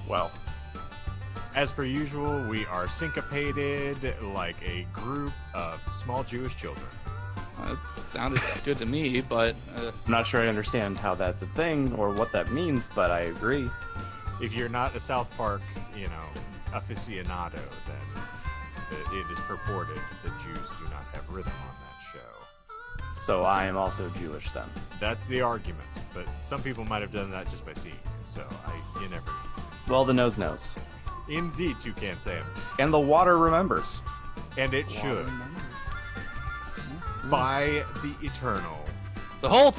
Well, as per usual, we are syncopated like a group of small Jewish children. It sounded good to me, but... I'm not sure I understand how that's a thing or what that means, but I agree. If you're not a South Park, aficionado, then it is purported that Jews do not have rhythm on that show. So I am also Jewish then. That's the argument, but some people might have done that just by seeing it, so you never know. Well, the nose knows. Indeed, you can't say it. And the water remembers. And it should. By the eternal. Behold!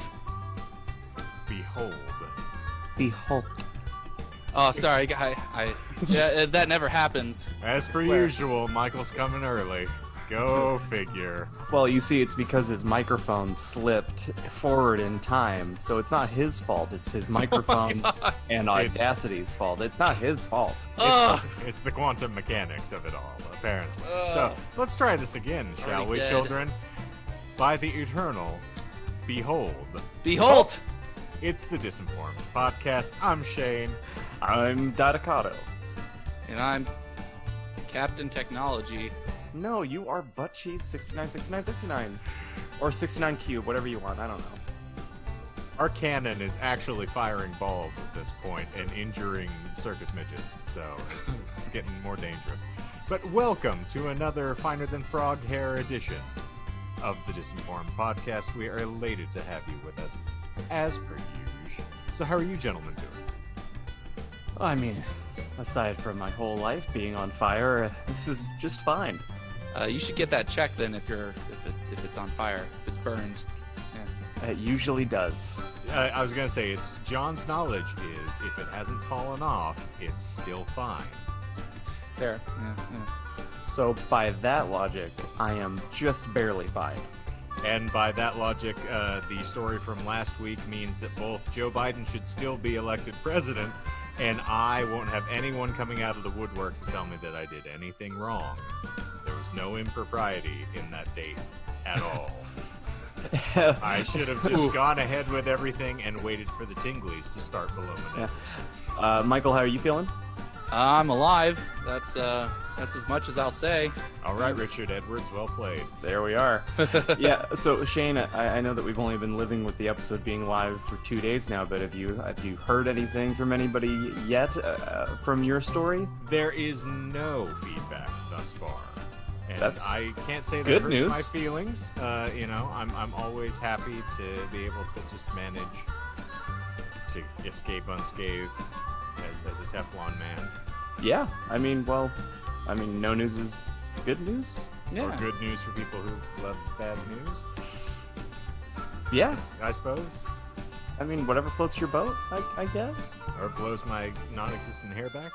Behold. Behold. Oh, sorry, that never happens. As per usual, Michael's coming early. Go figure. Well, you see, it's because his microphone slipped forward in time, so it's not his fault. It's his microphone and Audacity's fault. It's not his fault. It's the quantum mechanics of it all, apparently. So, let's try this again, shall we, children? By the eternal, behold. Behold! It's the Disinformed podcast. I'm Shane. I'm Dadacato. And I'm Captain Technology. No, you are butt cheese 696969. Or 69 cube, whatever you want, I don't know. Our cannon is actually firing balls at this point and injuring circus midgets, so it's getting more dangerous. But welcome to another Finer Than Frog Hair edition of the Disinformed podcast. We are elated to have you with us, as per usual. So how are you gentlemen doing? I mean, aside from my whole life being on fire, this is just fine. You should get that checked then if it's on fire, if it burns. Yeah. It usually does. I was going to say, it's John's knowledge is if it hasn't fallen off, it's still fine. Fair. Yeah. So by that logic, I am just barely fine. And by that logic, the story from last week means that both Joe Biden should still be elected president, and I won't have anyone coming out of the woodwork to tell me that I did anything wrong. There was no impropriety in that date at all. I should have just gone ahead with everything and waited for the tinglies to start below my nose. Yeah. Michael, how are you feeling? I'm alive. That's as much as I'll say. All right, Richard Edwards, well played. There we are. Yeah, so Shane, I know that we've only been living with the episode being live for 2 days now, but have you heard anything from anybody yet from your story? There is no feedback thus far. And I can't say that good hurts news. My feelings. I'm always happy to be able to just manage to escape unscathed as a Teflon man. Yeah, I mean, no news is good news. Yeah. Or good news for people who love bad news. Yeah. I suppose. I mean, whatever floats your boat, I guess. Or blows my non-existent hair back.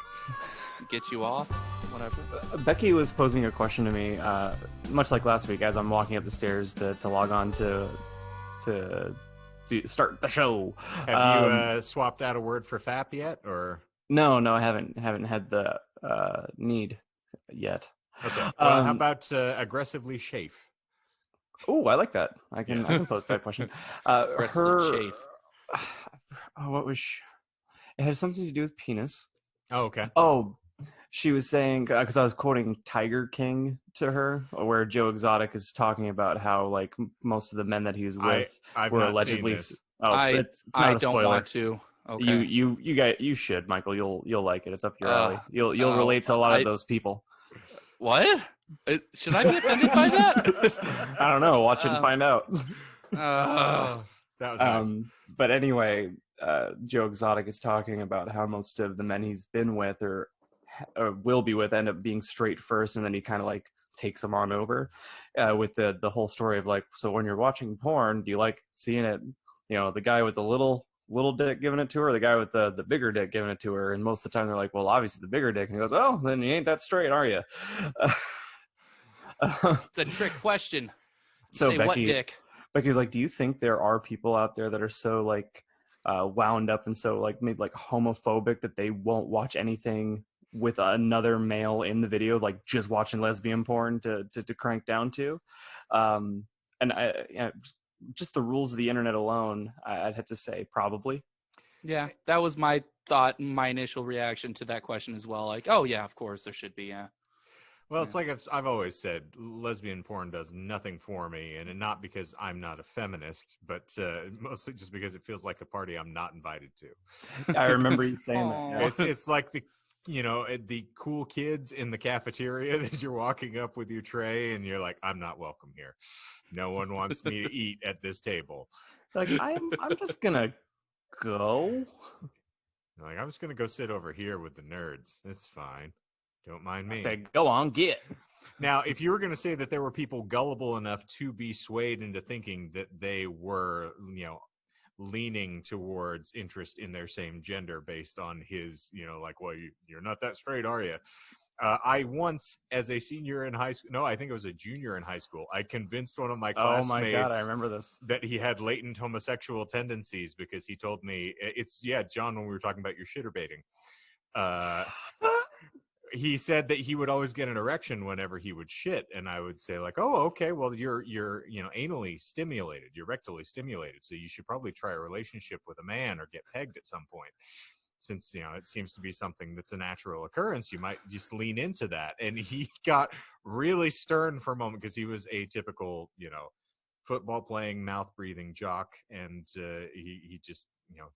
Get you off, whatever. Becky was posing a question to me, much like last week, as I'm walking up the stairs to log on to start the show. Have you swapped out a word for FAP yet, or? No, I haven't had the need yet. Okay. Well, how about aggressively chafe? Oh, I like that. I can post that question. Chafe. What was? It had something to do with penis. Oh, okay. Oh, she was saying, because I was quoting Tiger King to her, where Joe Exotic is talking about how like most of the men that he was with were allegedly. Oh, it's not I a spoiler. don't want to. Okay. You should, Michael. You'll like it. It's up your alley. You'll relate to a lot of those people. What? Should I be offended by that? I don't know. Watch it and find out. That was nice. But anyway, Joe Exotic is talking about how most of the men he's been with or will be with end up being straight first, and then he kind of like takes them on over with the whole story of like, so when you're watching porn, do you like seeing it, the guy with the little dick giving it to her, or the guy with the bigger dick giving it to her? And most of the time they're like, well, obviously the bigger dick. And he goes, oh, then you ain't that straight, are you? It's a trick question. So say what dick? Becky's like, do you think there are people out there that are so like wound up and so like maybe like homophobic that they won't watch anything with another male in the video, like just watching lesbian porn to crank down to? And just the rules of the internet alone, I'd have to say probably. Yeah, that was my thought and my initial reaction to that question as well. Like, oh yeah, of course there should be. Yeah. Well, it's like I've always said, lesbian porn does nothing for me, and not because I'm not a feminist, but mostly just because it feels like a party I'm not invited to. I remember you saying Aw. that. Yeah. It's like the cool kids in the cafeteria that you're walking up with your tray, and you're like, I'm not welcome here. No one wants me to eat at this table. Like I'm just gonna go. Like, I'm just gonna go sit over here with the nerds. It's fine. Don't mind me. I said, go on, get. Now, if you were going to say that there were people gullible enough to be swayed into thinking that they were, leaning towards interest in their same gender based on his, like, well, you're not that straight, are you? I once, as a senior in high school, no, I think it was a junior in high school, I convinced one of my classmates Oh my God, I remember this. that he had latent homosexual tendencies because he told me, John, when we were talking about your shitter baiting. He said that he would always get an erection whenever he would shit, and I would say like, oh, okay, well, you're anally stimulated, you're rectally stimulated, so you should probably try a relationship with a man or get pegged at some point. Since it seems to be something that's a natural occurrence, you might just lean into that. And he got really stern for a moment because he was a typical football playing, mouth breathing jock, and he just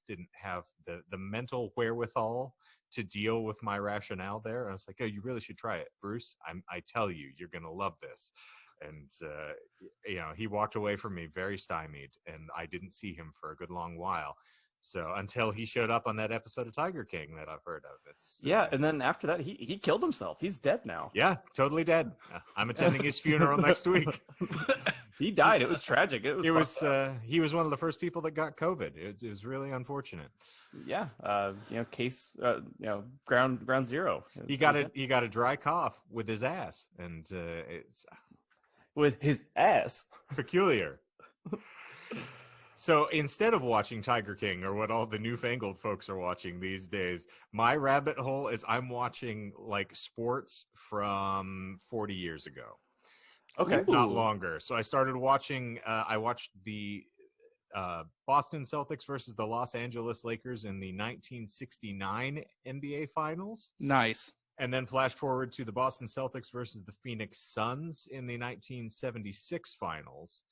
didn't have the mental wherewithal to deal with my rationale there. And I was like, oh, you really should try it, Bruce. I tell you, you're gonna love this. And he walked away from me very stymied, and I didn't see him for a good long while. So until he showed up on that episode of Tiger King that I've heard of, and then after that, he killed himself. He's dead now. Yeah, totally dead. I'm attending his funeral next week. He died. It was tragic. He was one of the first people that got COVID. It was really unfortunate. Yeah. Case. Ground zero. He got a dry cough with his ass, and it's with his ass. Peculiar. So instead of watching Tiger King or what all the newfangled folks are watching these days, my rabbit hole is I'm watching like sports from 40 years ago. Okay. If not longer. So I started watching, I watched the Boston Celtics versus the Los Angeles Lakers in the 1969 NBA Finals. Nice. And then flash forward to the Boston Celtics versus the Phoenix Suns in the 1976 Finals.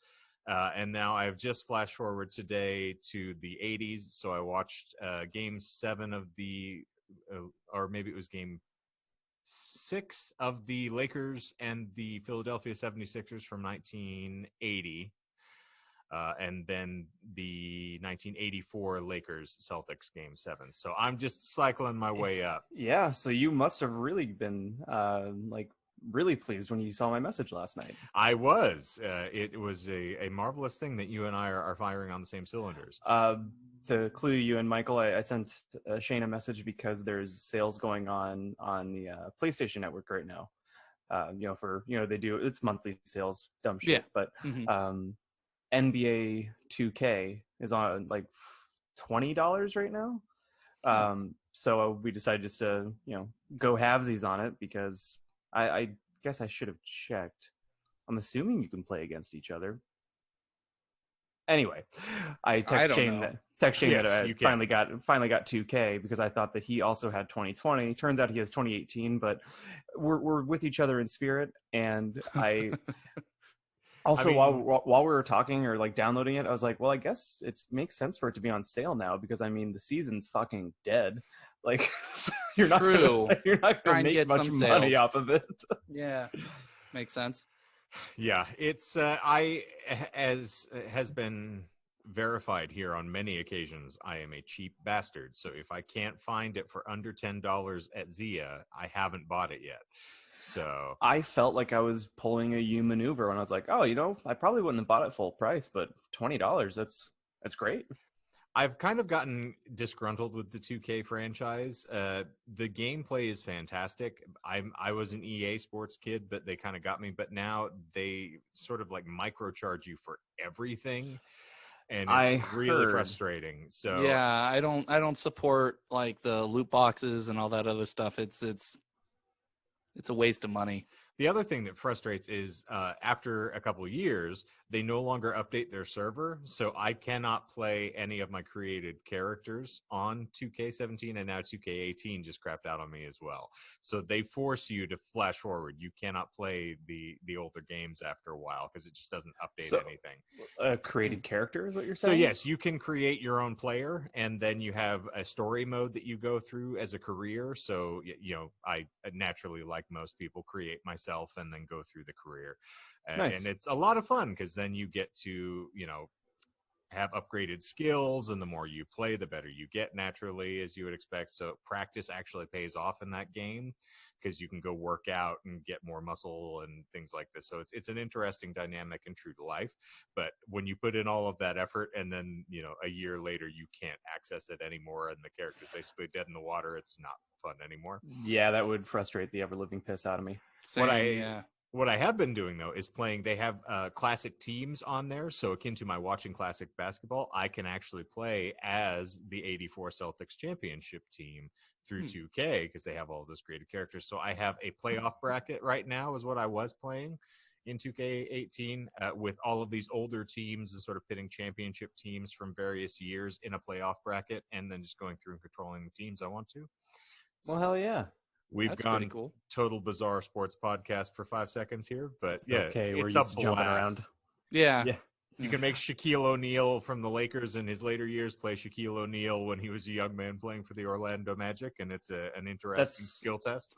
And now I've just flashed forward today to the 80s. So I watched Game 7 of or maybe it was Game 6 of the Lakers and the Philadelphia 76ers from 1980. And then the 1984 Lakers Celtics Game 7. So I'm just cycling my way up. Yeah. So you must have really been really pleased when you saw my message last night. I was. It was a marvelous thing that you and I are firing on the same cylinders. To clue you and Michael, I sent Shane a message because there's sales going on the PlayStation Network right now. They do it's monthly sales, dumb shit. Yeah. But NBA 2K is on like $20 right now. So we decided just to go halvesies on it because I guess I should have checked. I'm assuming you can play against each other. Anyway, I text Shane that I finally got 2K because I thought that he also had 2020. Turns out he has 2018, but we're with each other in spirit. And I also while we were talking or like downloading it, I was like, well, I guess it makes sense for it to be on sale now because I mean the season's fucking dead. Like you're not gonna make much money off of it. Yeah, makes sense. Yeah, it's as has been verified here on many occasions, I am a cheap bastard. So if I can't find it for under $10 at Zia, I haven't bought it yet. So I felt like I was pulling a U maneuver when I was like, oh, I probably wouldn't have bought it full price, but $20, that's great. I've kind of gotten disgruntled with the 2K franchise. The gameplay is fantastic. I was an EA Sports kid, but they kind of got me. But now they sort of like microcharge you for everything, and it's really frustrating. So yeah, I don't support like the loot boxes and all that other stuff. It's a waste of money. The other thing that frustrates is after a couple years, they no longer update their server, so I cannot play any of my created characters on 2K17, and now 2K18 just crapped out on me as well. So they force you to flash forward. You cannot play the older games after a while because it just doesn't update anything. Created character is what you're So saying? yes, you can create your own player, and then you have a story mode that you go through as a career. So I naturally, like most people, create myself and then go through the career. Nice. And it's a lot of fun because then you get to have upgraded skills, and the more you play, the better you get naturally, as you would expect. So practice actually pays off in that game because you can go work out and get more muscle and things like this. So it's an interesting dynamic and true to life. But when you put in all of that effort and then a year later you can't access it anymore and the character's basically dead in the water, it's not fun anymore. Yeah, that would frustrate the ever-living piss out of me. What I have been doing, though, is playing. They have classic teams on there. So akin to my watching classic basketball, I can actually play as the 84 Celtics championship team through 2K because they have all those created characters. So I have a playoff bracket right now is what I was playing in 2K18 with all of these older teams and sort of pitting championship teams from various years in a playoff bracket and then just going through and controlling the teams I want to. Well, hell yeah. We've gone total bizarre sports podcast for 5 seconds here, but okay, we're it's used to jumping around. Yeah. You can make Shaquille O'Neal from the Lakers in his later years play Shaquille O'Neal when he was a young man playing for the Orlando Magic, and it's an interesting skill test.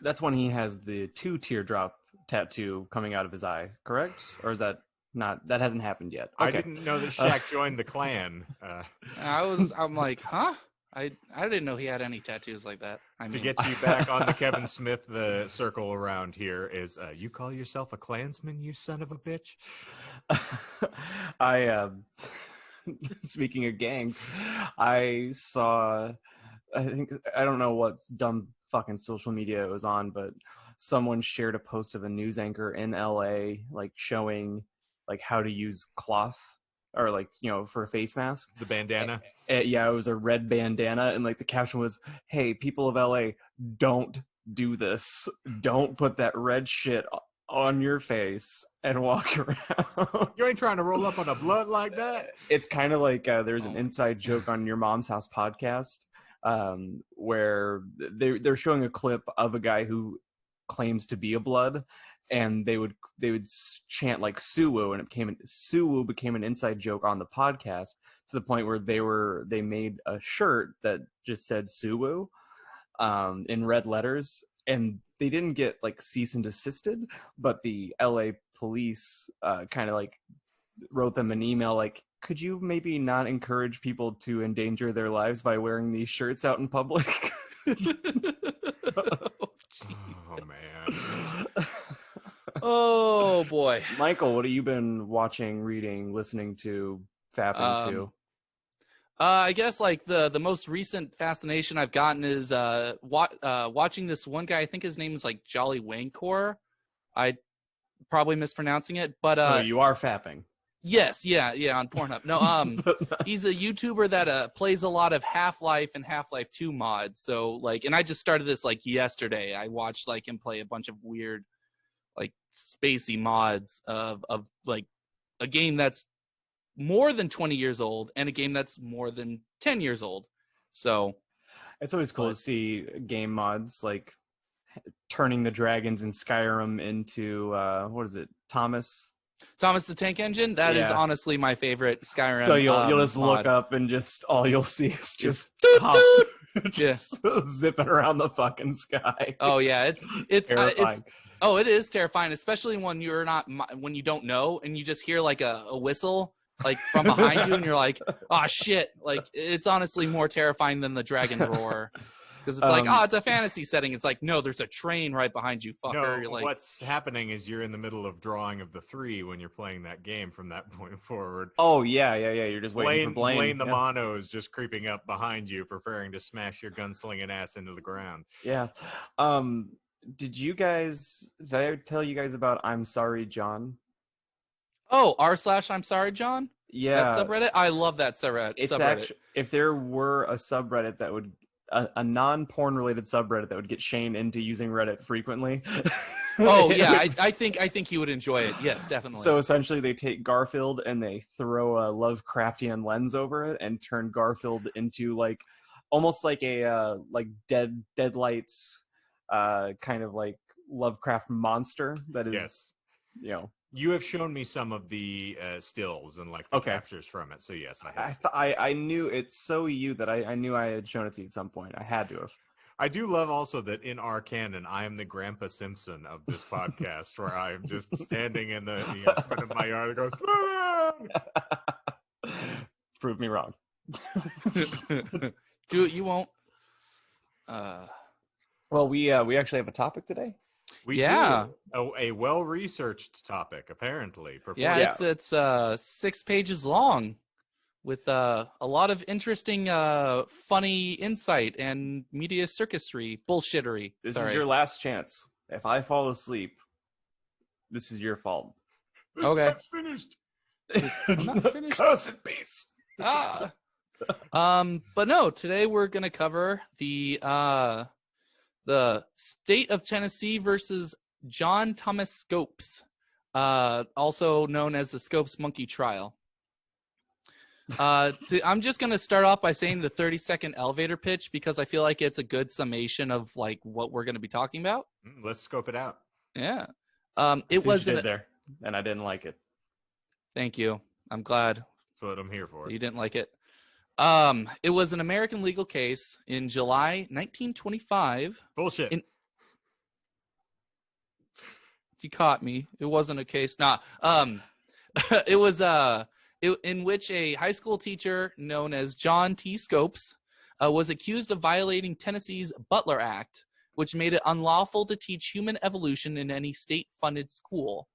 That's when he has the 2 teardrop tattoo coming out of his eye, correct? Or is that not? That hasn't happened yet. Okay. I didn't know that Shaq joined the Klan. I'm like, huh? I didn't know he had any tattoos like that. To get you back on the Kevin Smith, the circle around here is, you call yourself a Klansman, you son of a bitch? Speaking of gangs, I don't know what dumb fucking social media it was on, but someone shared a post of a news anchor in LA, like showing like how to use cloth or like, for a face mask. The bandana? Yeah, it was a red bandana. And like the caption was, hey, people of LA, don't do this. Don't put that red shit on your face and walk around. You ain't trying to roll up on a blood like that? It's kind of like there's an inside joke on Your Mom's House podcast where they're showing a clip of a guy who claims to be a blood, and they would chant like Suwu, and Suwu became an inside joke on the podcast to the point where they made a shirt that just said Suwu in red letters, and they didn't get like cease and desisted, but the LA police kind of like wrote them an email like, could you maybe not encourage people to endanger their lives by wearing these shirts out in public? Oh man. Oh boy. Michael, what have you been watching, reading, listening to, fapping to? I guess like the most recent fascination I've gotten is watching this one guy. I think his name is like Jolly Wankor. I probably mispronouncing it, but so you are fapping. Yes, yeah, on Pornhub. No, he's a YouTuber that plays a lot of Half-Life and Half-Life 2 mods. So like, and I just started this like yesterday. I watched like him play a bunch of weird, like spacey mods of like a game that's more than 20 years old and a game that's more than 10 years old. So it's always cool to see game mods like turning the dragons in Skyrim into what is it, Thomas the Tank Engine. That is honestly my favorite Skyrim. So you'll just look up and just all you'll see is just zipping around the fucking sky. Oh yeah, it's terrifying. It is terrifying, especially when when you don't know and you just hear like a whistle like from behind you and you're like, oh shit. Like it's honestly more terrifying than the dragon roar. Because it's like, it's a fantasy setting. It's like, no, there's a train right behind you, fucker. No, you're like, what's happening is you're in the middle of drawing of the 3 when you're playing that game from that point forward. Oh, yeah. You're just waiting for Blaine. The mono is just creeping up behind you, preparing to smash your gunslinging ass into the ground. Yeah. Did I tell you guys about I'm Sorry, John? Oh, r/I'm Sorry, John? Yeah. That subreddit? I love that subreddit. It's actually, if there were a subreddit that would a non-porn related subreddit that would get Shane into using Reddit frequently. Oh yeah, I think he would enjoy it. Yes, definitely. So essentially, they take Garfield and they throw a Lovecraftian lens over it and turn Garfield into like almost like a like Deadlights kind of like Lovecraft monster that is, Yes. you know. You have shown me some of the stills and like the captures from it, so yes, I have. I knew it's so you that I knew I had shown it to you at some point. I had to have. I do love also that in our canon, I am the Grandpa Simpson of this podcast, where I am just standing in the front of my yard and goes, Prove me wrong. Do it, you won't. Well, we actually have a topic today. We do. A well-researched topic, apparently. Yeah, it's 6 pages long with a lot of interesting, funny insight and media circusry, bullshittery. This is your last chance. If I fall asleep, this is your fault. This stuff's finished. I'm not finished. Cuss in peace. But no, today we're gonna cover the state of Tennessee versus John Thomas Scopes, also known as the Scopes Monkey Trial. I'm just going to start off by saying the 30-second elevator pitch because I feel like it's a good summation of like what we're going to be talking about. Let's scope it out. Yeah. It was there, and I didn't like it. Thank you. I'm glad. That's what I'm here for. You didn't like it. It was an American legal case in July 1925. Bullshit. You caught me. It wasn't a case. It was in which a high school teacher known as John T. Scopes was accused of violating Tennessee's Butler Act, which made it unlawful to teach human evolution in any state-funded school.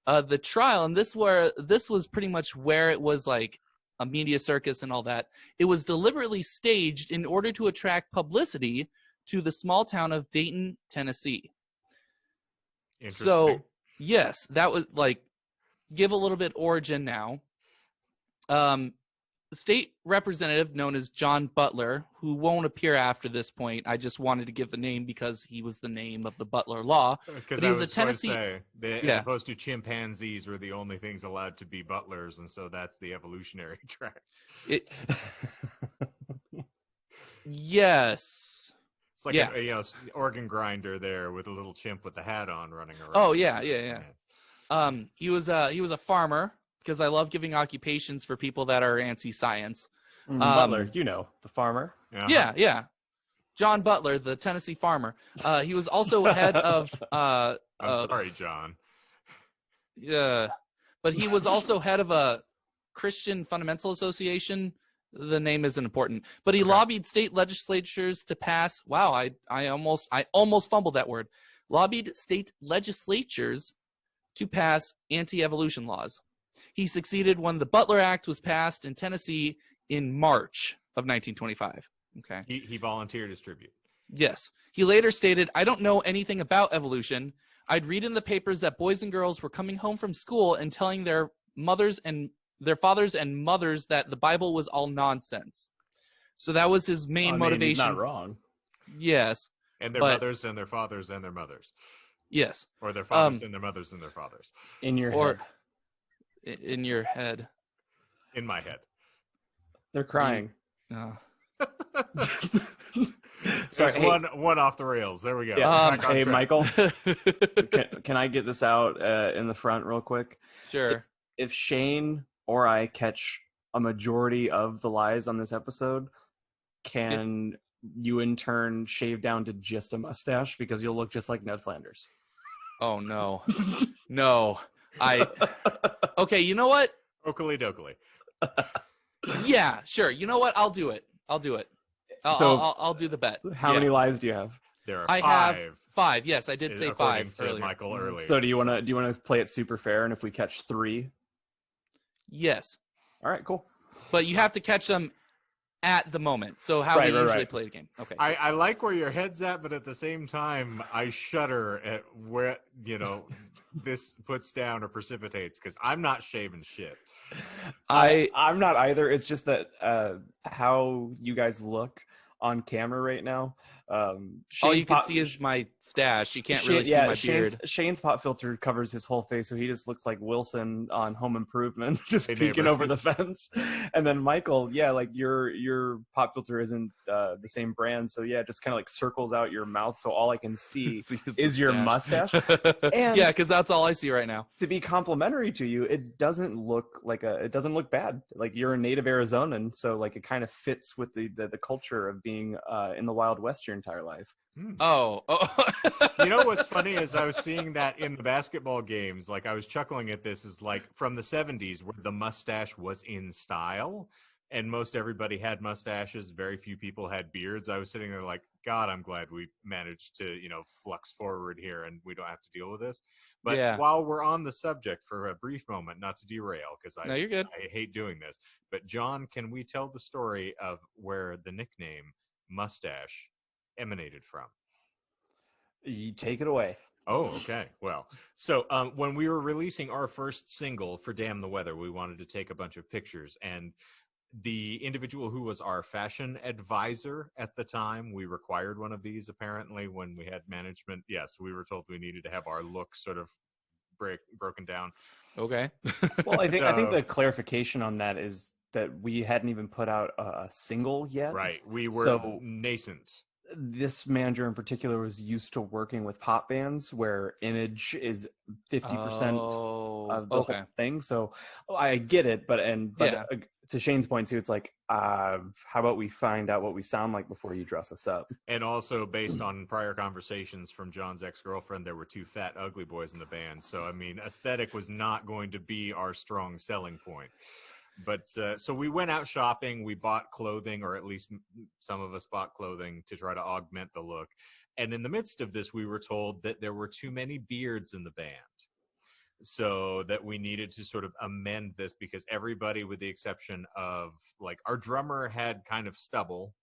The trial, and this was pretty much where it was like a media circus and all that. It was deliberately staged in order to attract publicity to the small town of Dayton, Tennessee. So, yes, that was like, give a little bit origin now. State representative known as John Butler, who won't appear after this point. I just wanted to give the name because he was the name of the Butler law. Because he was a Tennessee. As opposed to chimpanzees were the only things allowed to be butlers, and so that's the evolutionary tract. Yes. It's like a organ grinder there with a little chimp with the hat on running around. Oh yeah. He was a farmer, because I love giving occupations for people that are anti-science. Butler, the farmer. Yeah. John Butler, the Tennessee farmer. He was also head of. I'm sorry, John. Yeah, but he was also head of a Christian Fundamental Association. The name isn't important, but he lobbied state legislatures to pass. Wow, I almost fumbled that word. Lobbied state legislatures to pass anti-evolution laws. He succeeded when the Butler Act was passed in Tennessee in March of 1925. Okay. He volunteered as tribute. Yes. He later stated, "I don't know anything about evolution. I'd read in the papers that boys and girls were coming home from school and telling their mothers and their fathers and mothers that the Bible was all nonsense." So that was his main motivation. He's not wrong. Yes. And their mothers and their fathers and their mothers. Yes. Or their fathers and their mothers and their fathers. In your head. In your head. In my head. They're crying. Sorry, one off the rails. There we go. Yeah. Hey, Michael, can I get this out in the front real quick? Sure. If Shane or I catch a majority of the lies on this episode, can you in turn shave down to just a mustache because you'll look just like Ned Flanders? Oh no. No. Okay, you know what? Oakley dokley. Yeah, sure. You know what? I'll do it. I'll do the bet. How many lies do you have? There are I five. have 5. Yes, I did say 5 to earlier. Michael earlier. So do you want to play it super fair? And if we catch 3, yes. All right, cool. But you have to catch them at the moment. So how we usually play the game. Okay. I like where your head's at, but at the same time, I shudder at where this puts down or precipitates because I'm not shaving shit. I'm not either. It's just that how you guys look on camera right now. All Shane's you can see is my stash. You can't really see yeah, my beard. Shane's pop filter covers his whole face, so he just looks like Wilson on Home Improvement, just Hey, peeking neighbor. over the fence. And then Michael, yeah, like your pop filter isn't the same brand, so yeah, it just kind of like circles out your mouth, so all I can see See is the your stash. mustache. And yeah, because that's all I see right now. to be complimentary to you, it doesn't look bad. Like you're a native Arizonan, so like it kind of fits with the culture of being in the Wild West your entire life. Oh. You know what's funny is I was seeing that in the basketball games. Like I was chuckling at this, is like from the 70s where the mustache was in style and most everybody had mustaches. Very few people had beards. I was sitting there like, God, I'm glad we managed to, flux forward here and we don't have to deal with this. But Yeah. while we're on the subject for a brief moment, not to derail, because No, you're good. I hate doing this. But John, can we tell the story of where the nickname mustache emanated from? You take it away. Oh, okay. Well, so when we were releasing our first single for Damn the Weather, we wanted to take a bunch of pictures. And the individual who was our fashion advisor at the time, we required one of these apparently when we had management. Yes, we were told we needed to have our look sort of broken down. Okay. Well, I think the clarification on that is that we hadn't even put out a single yet. Right. We were nascent. This manager in particular was used to working with pop bands where image is 50% of the whole thing. So I get it, but to Shane's point too, it's like, how about we find out what we sound like before you dress us up? And also based on prior conversations from John's ex-girlfriend, there were two fat, ugly boys in the band. So, I mean, aesthetic was not going to be our strong selling point. But so we went out shopping, we bought clothing, or at least some of us bought clothing to try to augment the look. And in the midst of this, we were told that there were too many beards in the band. So that we needed to sort of amend this because everybody, with the exception of like our drummer, had kind of stubble.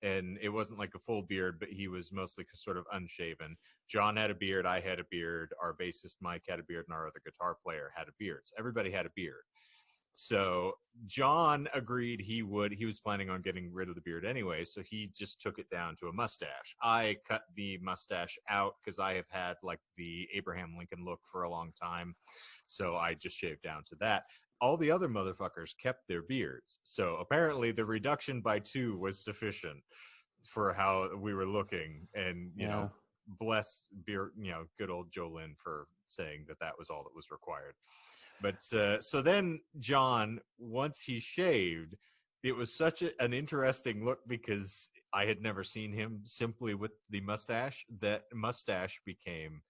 And it wasn't like a full beard, but he was mostly sort of unshaven. John had a beard, I had a beard, our bassist Mike had a beard, and our other guitar player had a beard. So everybody had a beard. So John agreed he was planning on getting rid of the beard anyway, so he just took it down to a mustache. I cut the mustache out because I have had like the Abraham Lincoln look for a long time, so I just shaved down to that. All the other motherfuckers kept their beards, so apparently the reduction by 2 was sufficient for how we were looking, and you know, bless beard, good old Jolyn for saying that was all that was required. But so then John, once he shaved, it was such an interesting look because I had never seen him simply with the mustache. That mustache became,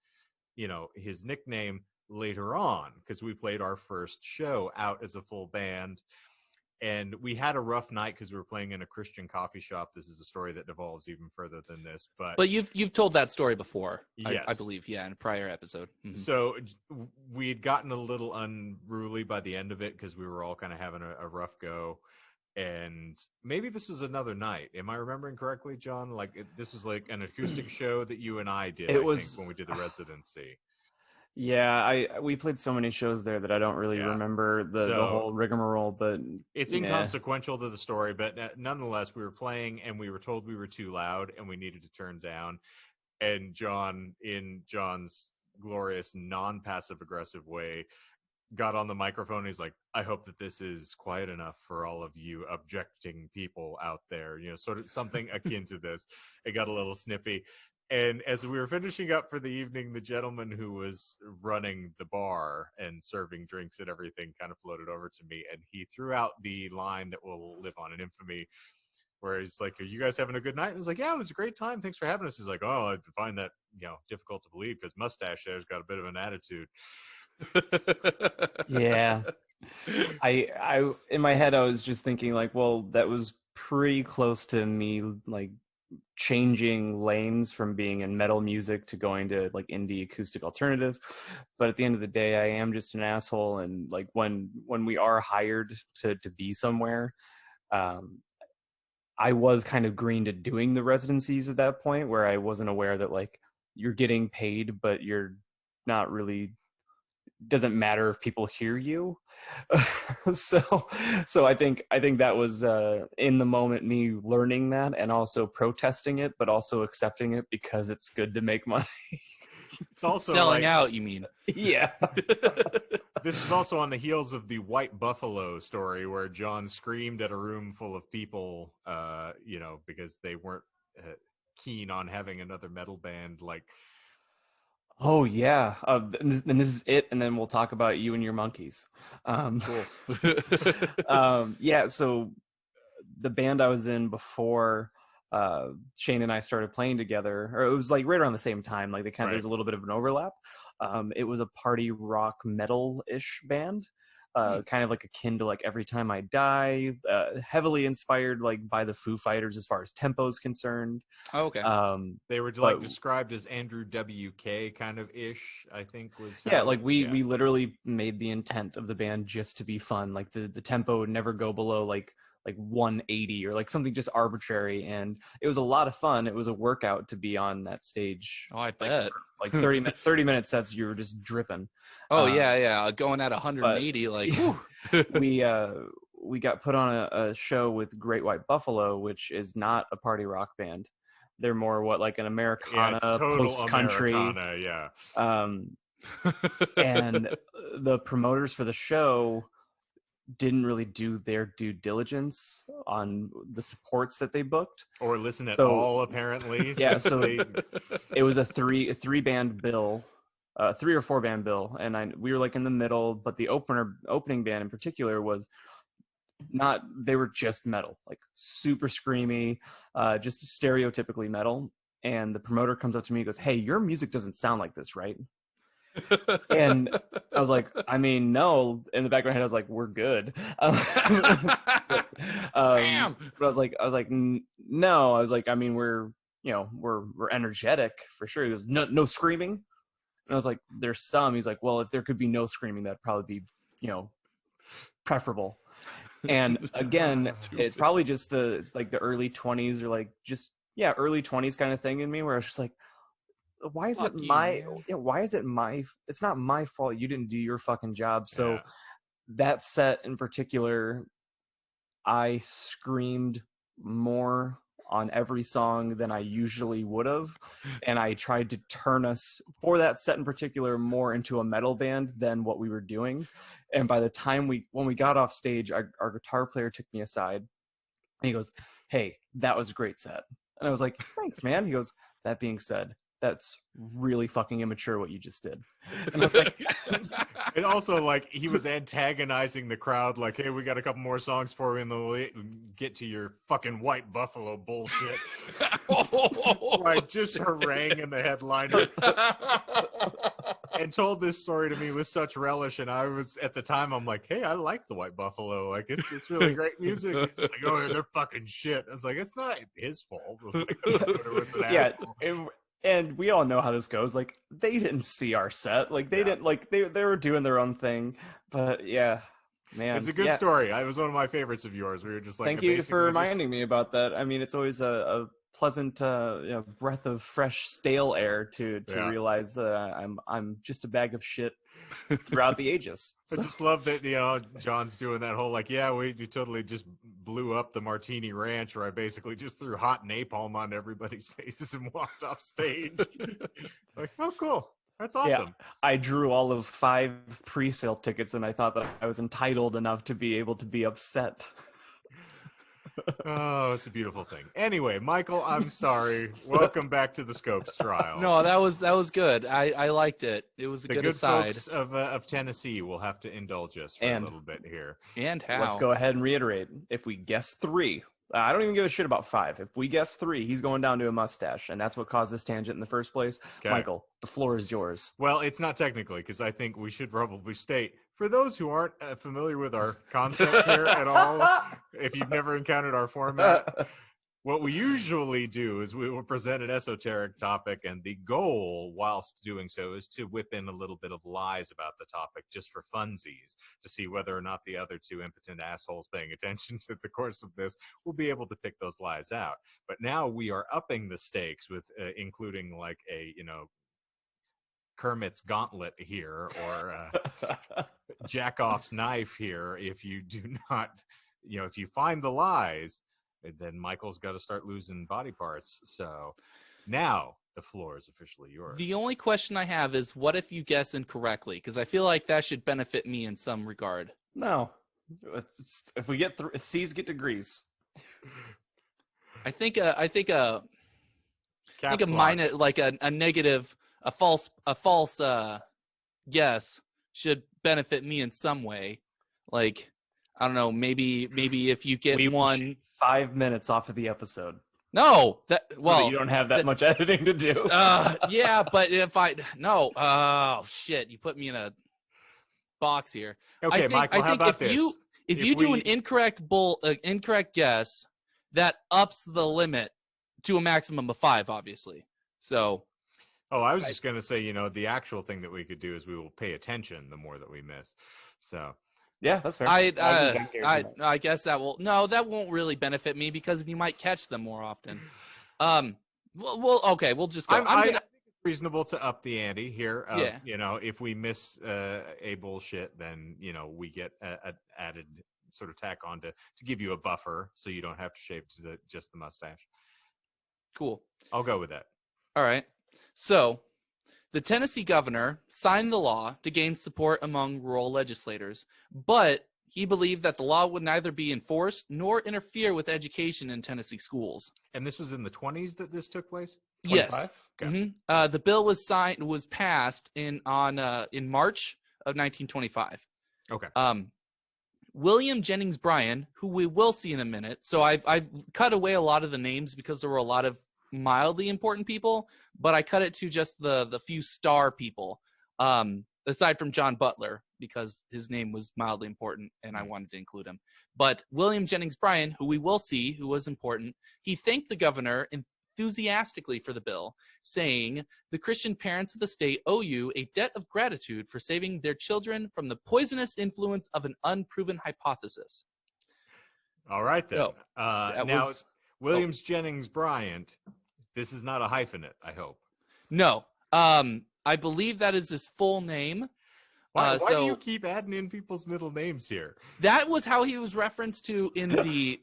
his nickname later on because we played our first show out as a full band. And we had a rough night because we were playing in a Christian coffee shop. This is a story that devolves even further than this. But you've told that story before, yes. I believe, in a prior episode. Mm-hmm. So we had gotten a little unruly by the end of it because we were all kind of having a rough go. And maybe this was another night. Am I remembering correctly, John? Like this was like an acoustic show that you and I did, I think, when we did the residency. Yeah, we played so many shows there that I don't really remember the whole rigmarole, but it's inconsequential to the story. But nonetheless, we were playing and we were told we were too loud and we needed to turn down. And John, in John's glorious non-passive aggressive way, got on the microphone. He's like, I hope that this is quiet enough for all of you objecting people out there, sort of something akin to this. It got a little snippy. And as we were finishing up for the evening, the gentleman who was running the bar and serving drinks and everything kind of floated over to me, and he threw out the line that will live on in infamy, where he's like, are you guys having a good night? And I was like, yeah, it was a great time. Thanks for having us. He's like, oh, I find that, difficult to believe because Mustache there's got a bit of an attitude. Yeah. I in my head, I was just thinking like, well, that was pretty close to me, like, changing lanes from being in metal music to going to like indie acoustic alternative. But at the end of the day, I am just an asshole. And like when we are hired to be somewhere, I was kind of green to doing the residencies at that point where I wasn't aware that like you're getting paid, but you're not really doesn't matter if people hear you. so I think that was in the moment me learning that and also protesting it, but also accepting it because it's good to make money. It's also Selling like, out, you mean? Yeah. this is also on the heels of the White Buffalo story where John screamed at a room full of people, because they weren't keen on having another metal band. Like, Oh yeah. And this is it, and then we'll talk about you and your monkeys. Cool. Yeah. So the band I was in before Shane and I started playing together, or it was like right around the same time. Like Right. there's a little bit of an overlap. It was a party rock metal-ish band. Kind of like akin to like Every Time I Die, heavily inspired like by the Foo Fighters as far as tempo is concerned. Oh, okay. they were like described as Andrew WK kind of ish, I think was. Yeah, like we literally made the intent of the band just to be fun. Like the tempo would never go below like 180 or like something just arbitrary, and it was a lot of fun. It was a workout to be on that stage. Oh, I bet. Like 30-minute sets, you were just dripping. Oh yeah, going at 180, like we got put on a show with Great White Buffalo, which is not a party rock band. They're more like an Americana, post-country. Yeah. And the promoters for the show didn't really do their due diligence on the supports that they booked or listen at all, apparently. Yeah, so it was a three band bill, 3 or 4 band bill, and we were like in the middle, but the opening band in particular was not, they were just metal, like super screamy, just stereotypically metal. And the promoter comes up to me and goes, "Hey, your music doesn't sound like this, right?" And I was like, I mean, no. In the back of my head, I was like, we're good. Damn. But I was like, no. I was like, I mean, we're energetic for sure. He goes, no screaming. And I was like, there's some. He's like, well, if there could be no screaming, that'd probably be, preferable. And again, it's probably just it's like the early 20s or like just, early 20s kind of thing in me where I was just like, why is it my it's not my fault you didn't do your fucking job. So that set in particular, I screamed more on every song than I usually would have, and I tried to turn us for that set in particular more into a metal band than what we were doing. And by the time when we got off stage, our guitar player took me aside and he goes, "Hey, that was a great set." And I was like, "Thanks, man." He goes, "That being said, that's really fucking immature what you just did." And I was like, and also like he was antagonizing the crowd, like, "Hey, we got a couple more songs for you, and then we'll get to your fucking White Buffalo bullshit." Like just haranguing the headliner. And told this story to me with such relish, and I was at the time, I'm like, "Hey, I like the White Buffalo. Like, it's really great music." He's like, "Oh, they're fucking shit." I was like, "It's not his fault." I was like, it was an asshole. And we all know how this goes. Like, they didn't see our set. Like, they didn't, like, they were doing their own thing. But yeah, man, it's a good story. It was one of my favorites of yours. We were just like, thank you for reminding me about that. I mean, it's always a pleasant breath of fresh, stale air to realize I'm just a bag of shit throughout the ages. I just love that John's doing that whole like, we totally just blew up the Martini Ranch, where I basically just threw hot napalm on everybody's faces and walked off stage. Like, oh, cool. That's awesome. Yeah, I drew all of 5 pre-sale tickets, and I thought that I was entitled enough to be able to be upset. Oh, it's a beautiful thing. Anyway, Michael, I'm sorry. Welcome back to the Scopes trial. No, that was good. I liked it. It was a good aside. Folks of Tennessee will have to indulge us for a little bit here. And how? Let's go ahead and reiterate. If we guess 3, I don't even give a shit about 5. If we guess 3, he's going down to a mustache, and that's what caused this tangent in the first place. Okay. Michael, the floor is yours. Well, it's not technically, because I think we should probably state, for those who aren't familiar with our concept here at all, if you've never encountered our format, what we usually do is we will present an esoteric topic, and the goal, whilst doing so, is to whip in a little bit of lies about the topic just for funsies, to see whether or not the other 2 impotent assholes paying attention to the course of this will be able to pick those lies out. But now we are upping the stakes with including like a, Kermit's gauntlet here or Jackoff's knife here. If you do not, if you find the lies, then Michael's got to start losing body parts. So now the floor is officially yours. The only question I have is, what if you guess incorrectly? Because I feel like that should benefit me in some regard. No. If we get C's get degrees. I think a Caps minus, locks. like a negative, a false guess should benefit me in some way. Like, I don't know, maybe if you get We will one. shoot 5 minutes off of the episode. No, that So well, that you don't have that much editing to do. yeah, but if oh shit, you put me in a box here. Okay, Michael, how about this? If you do an incorrect guess, that ups the limit to a maximum of 5, obviously. So. Oh, I was just going to say, the actual thing that we could do is we will pay attention the more that we miss. So. Yeah, that's fair. I guess that won't really benefit me because you might catch them more often. We'll just go. I think it's reasonable to up the ante here. Yeah. If we miss a bullshit, then we get a added sort of tack on to give you a buffer, so you don't have to shave to just the mustache. Cool. I'll go with that. All right. So, the Tennessee governor signed the law to gain support among rural legislators, but he believed that the law would neither be enforced nor interfere with education in Tennessee schools. And this was in the 20s that this took place? 25? Yes. Okay. The bill was passed in March of 1925. Okay. William Jennings Bryan, who we will see in a minute. So I've cut away a lot of the names because there were a lot of mildly important people, but I cut it to just the few star people, aside from John Butler, because his name was mildly important and I wanted to include him. But William Jennings Bryan, who we will see, who was important, he thanked the governor enthusiastically for the bill, saying, "The Christian parents of the state owe you a debt of gratitude for saving their children from the poisonous influence of an unproven hypothesis." All right, then. So, Williams Jennings Bryant, this is not a hyphenate, I hope. No. I believe that is his full name. Why do you keep adding in people's middle names here? That was how he was referenced to in the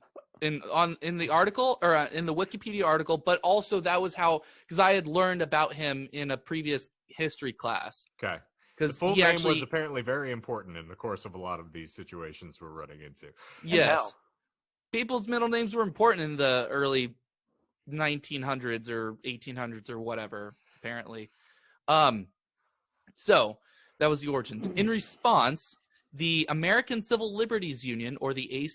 article, or in the Wikipedia article, but also that was how, because I had learned about him in a previous history class. Okay. The Because full name was apparently very important in the course of a lot of these situations we're running into. Yes. People's middle names were important in the early 1900s or 1800s or whatever, apparently. So that was the origins. In response, the American Civil Liberties Union, or the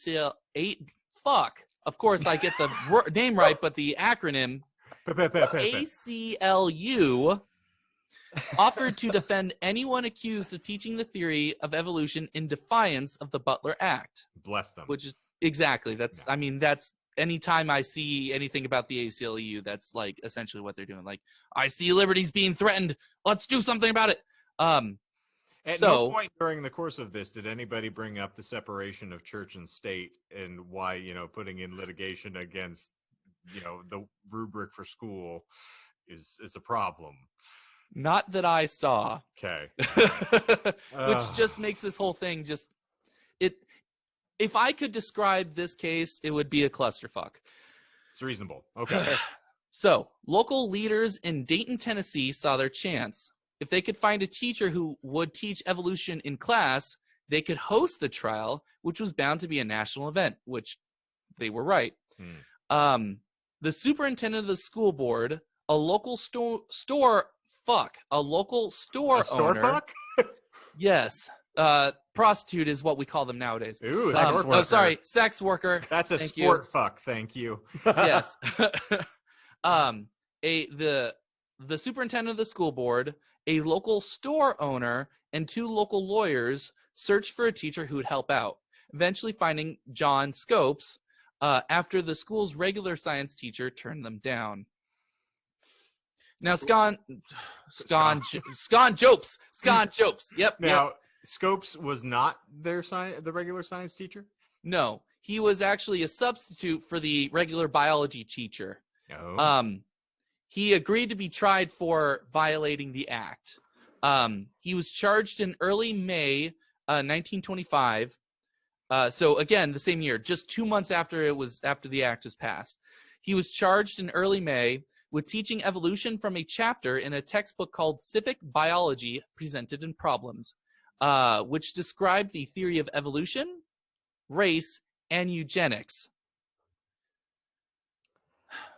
of course I get the name right, but the acronym ACLU offered to defend anyone accused of teaching the theory of evolution in defiance of the Butler Act. Bless them. Which is exactly, that's anytime I see anything about the ACLU, that's like essentially what they're doing. Like, I see liberties being threatened, let's do something about it. At no point during the course of this did anybody bring up the separation of church and state and why, putting in litigation against, the rubric for school is a problem. Not that I saw. Okay. Which just makes this whole thing if I could describe this case, it would be a clusterfuck. It's reasonable. Okay. So, local leaders in Dayton, Tennessee saw their chance. If they could find a teacher who would teach evolution in class, they could host the trial, which was bound to be a national event, which they were right. The superintendent of the school board, a local store owner. Fuck? Yes. Prostitute is what we call them nowadays. Ooh, sex worker. That's a sport fuck. Thank you. Yes. The superintendent of the school board, a local store owner, and 2 local lawyers searched for a teacher who would help out, eventually finding John Scopes after the school's regular science teacher turned them down. Now, Scon Jopes. Yep. Now, yep. Scopes was not the regular science teacher? No, he was actually a substitute for the regular biology teacher. Oh. He agreed to be tried for violating the act. He was charged in early May 1925. So again, the same year, just 2 months after the act was passed. He was charged in early May with teaching evolution from a chapter in a textbook called Civic Biology Presented in Problems, which described the theory of evolution, race, and eugenics.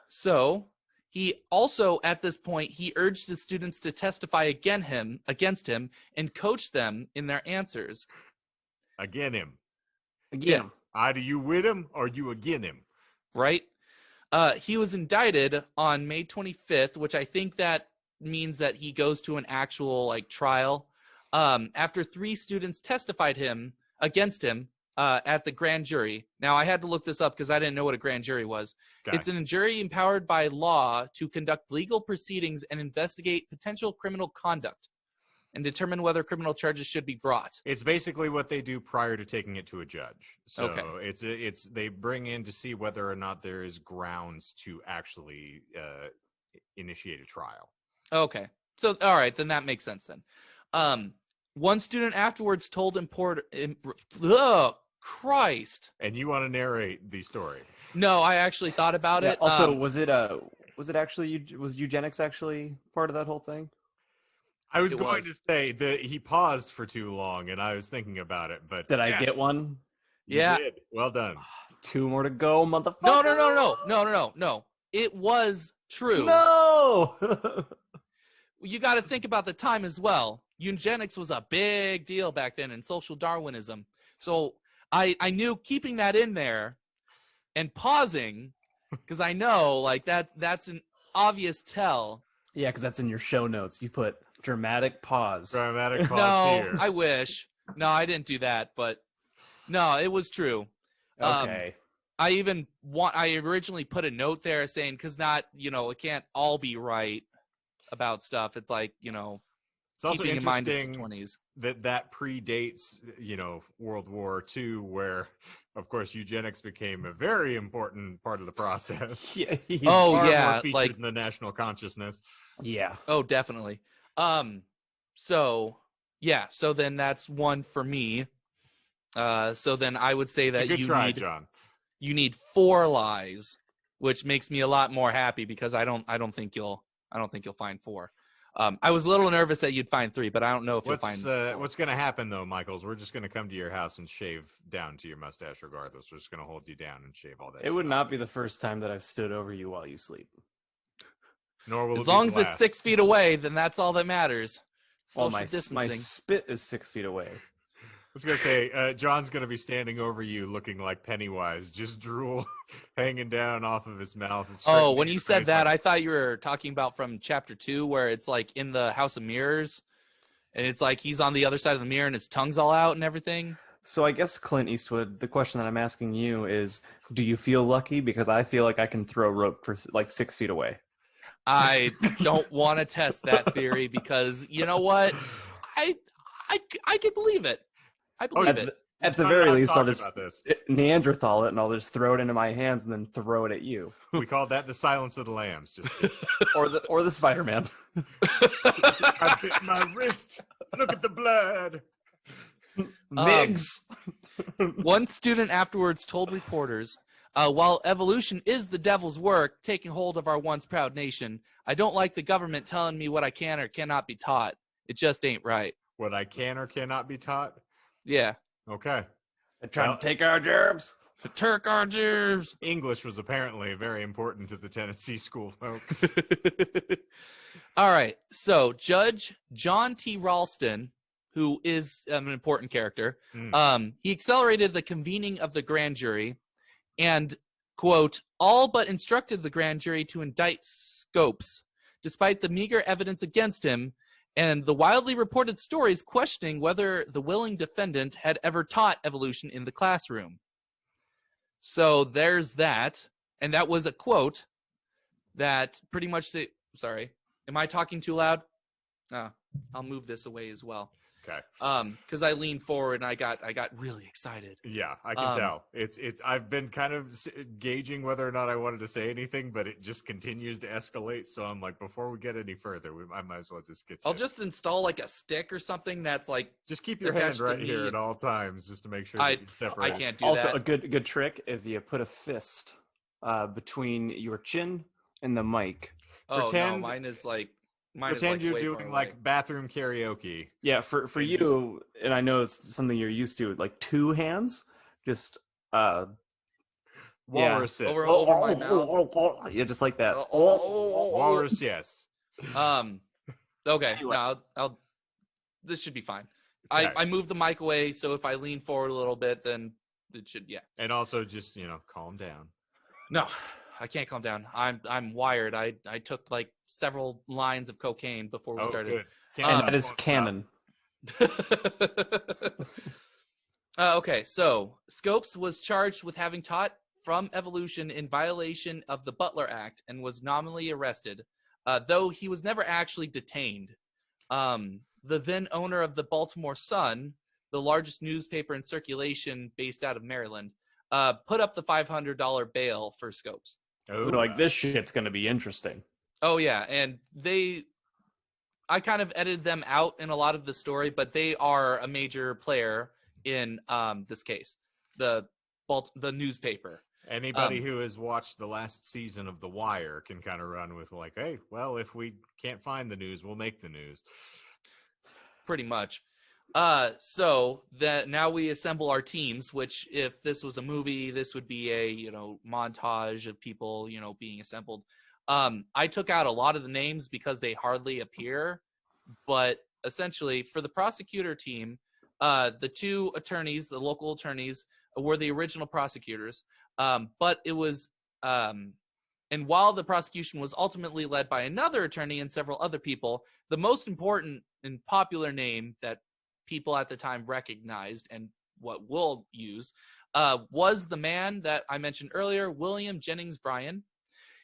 So he also, at this point, he urged the students to testify against him and coach them in their answers. Again him. Again. Yeah. Either you with him or you again him. Right? He was indicted on May 25th, which I think that means that he goes to an actual trial. After 3 students testified against him at the grand jury. Now, I had to look this up because I didn't know what a grand jury was. Okay. It's a jury empowered by law to conduct legal proceedings and investigate potential criminal conduct and determine whether criminal charges should be brought. It's basically what they do prior to taking it to a judge. So Okay. it's they bring in to see whether or not there is grounds to actually initiate a trial. Okay. So, all right, then that makes sense then. One student afterwards told oh, Christ. And you want to narrate the story. No, I actually thought about it. Also, was eugenics actually part of that whole thing? I was It going was. to say that he paused for too long, and I was thinking about it. But Did I yes, get one? you Yeah. did. Well done. 2 more to go, motherfucker. No. It was true. No. You got to think about the time as well. Eugenics was a big deal back then in social Darwinism. So I knew keeping that in there and pausing, because I know that's an obvious tell. Yeah, because that's in your show notes. You put dramatic pause. Dramatic pause No, here. I wish. No, I didn't do that, but no, it was true. Okay. I originally put a note there saying, because it can't all be right about stuff. It's It's also keeping in mind it's the interesting 20s. that predates, World War II, where, of course, eugenics became a very important part of the process. Yeah. Oh, Far yeah, more featured in the national consciousness. Yeah. Oh, definitely. So then that's one for me. So then I would say It's that a good try, John. you need 4 lies, which makes me a lot more happy because I don't think you'll find 4. I was a little nervous that you'd find 3, but I don't know if you'll find 4. What's going to happen, though, Michaels? We're just going to come to your house and shave down to your mustache regardless. We're just going to hold you down and shave all that It shit would off. not be the first time that I've stood over you while you sleep. Nor will As it be long the as it's last. 6 feet away, then that's all that matters. Well, Social my distancing. spit is 6 feet away. I was going to say, John's going to be standing over you looking like Pennywise, just drool hanging down off of his mouth. And straight Oh, into when your you said face that, like- I thought you were talking about from chapter 2, where it's in the House of Mirrors, and it's he's on the other side of the mirror and his tongue's all out and everything. So I guess, Clint Eastwood, the question that I'm asking you is, do you feel lucky? Because I feel like I can throw rope for 6 feet away. I don't want to test that theory because you know what? I can believe it. I believe it. At the John and very I least, I'll talked just about this. Neanderthal it and I'll just throw it into my hands and then throw it at you. We called that the silence of the lambs. Just or the Spider-Man. I bit my wrist. Look at the blood. Migs. One student afterwards told reporters, while evolution is the devil's work, taking hold of our once proud nation, I don't like the government telling me what I can or cannot be taught. It just ain't right. What I can or cannot be taught. Yeah. Okay. They're trying to take our jobs. The Turk our Jews. English was apparently very important to the Tennessee school folk. All right. So Judge John T. Ralston, who is an important character, he accelerated the convening of the grand jury and, quote, all but instructed the grand jury to indict Scopes, despite the meager evidence against him and the wildly reported stories questioning whether the willing defendant had ever taught evolution in the classroom. So there's that. And that was a quote that pretty much sorry, am I talking too loud? I'll move this away as well. Okay. Because I leaned forward and I got really excited. Yeah, I can tell. It's. I've been kind of gauging whether or not I wanted to say anything, but it just continues to escalate. So I'm like, before we get any further, I might as well just get. I'll just install like a stick or something that's like. Just keep your hand attached to right here me. at all times, just to make sure that you separate. I can't do Also, that. a good trick if you put a fist between your chin and the mic. Oh Pretend- no, mine is like Pretend you're way far doing away. like bathroom karaoke. Yeah, for And you, and I know it's something you're used to, like two hands, just Walrus sit. over my mouth. Yeah, just like that. Walrus, yes. Okay, Anyway. no, I'll. This should be fine. Okay. I moved the mic away, so if I lean forward a little bit, then it should. Yeah. And also just, calm down. No, I can't calm down. I'm wired. I took like several lines of cocaine before we started. Good. And that is canon. Okay, so Scopes was charged with having taught from evolution in violation of the Butler Act and was nominally arrested, though he was never actually detained. The then owner of the Baltimore Sun, the largest newspaper in circulation based out of Maryland, put up the $500 bail for Scopes. So like, this shit's gonna be interesting. Oh yeah, and I kind of edited them out in a lot of the story, but they are a major player in this case, the newspaper. Anybody who has watched the last season of The Wire can kind of run with like, hey, well, if we can't find the news, we'll make the news. Pretty much. So that now we assemble our teams, which if this was a movie, this would be a, montage of people, being assembled. I took out a lot of the names because they hardly appear, but essentially for the prosecutor team, the two attorneys, the local attorneys, were the original prosecutors. But it was, and while the prosecution was ultimately led by another attorney and several other people, the most important and popular name that people at the time recognized and what we'll use was the man that I mentioned earlier, William Jennings Bryan.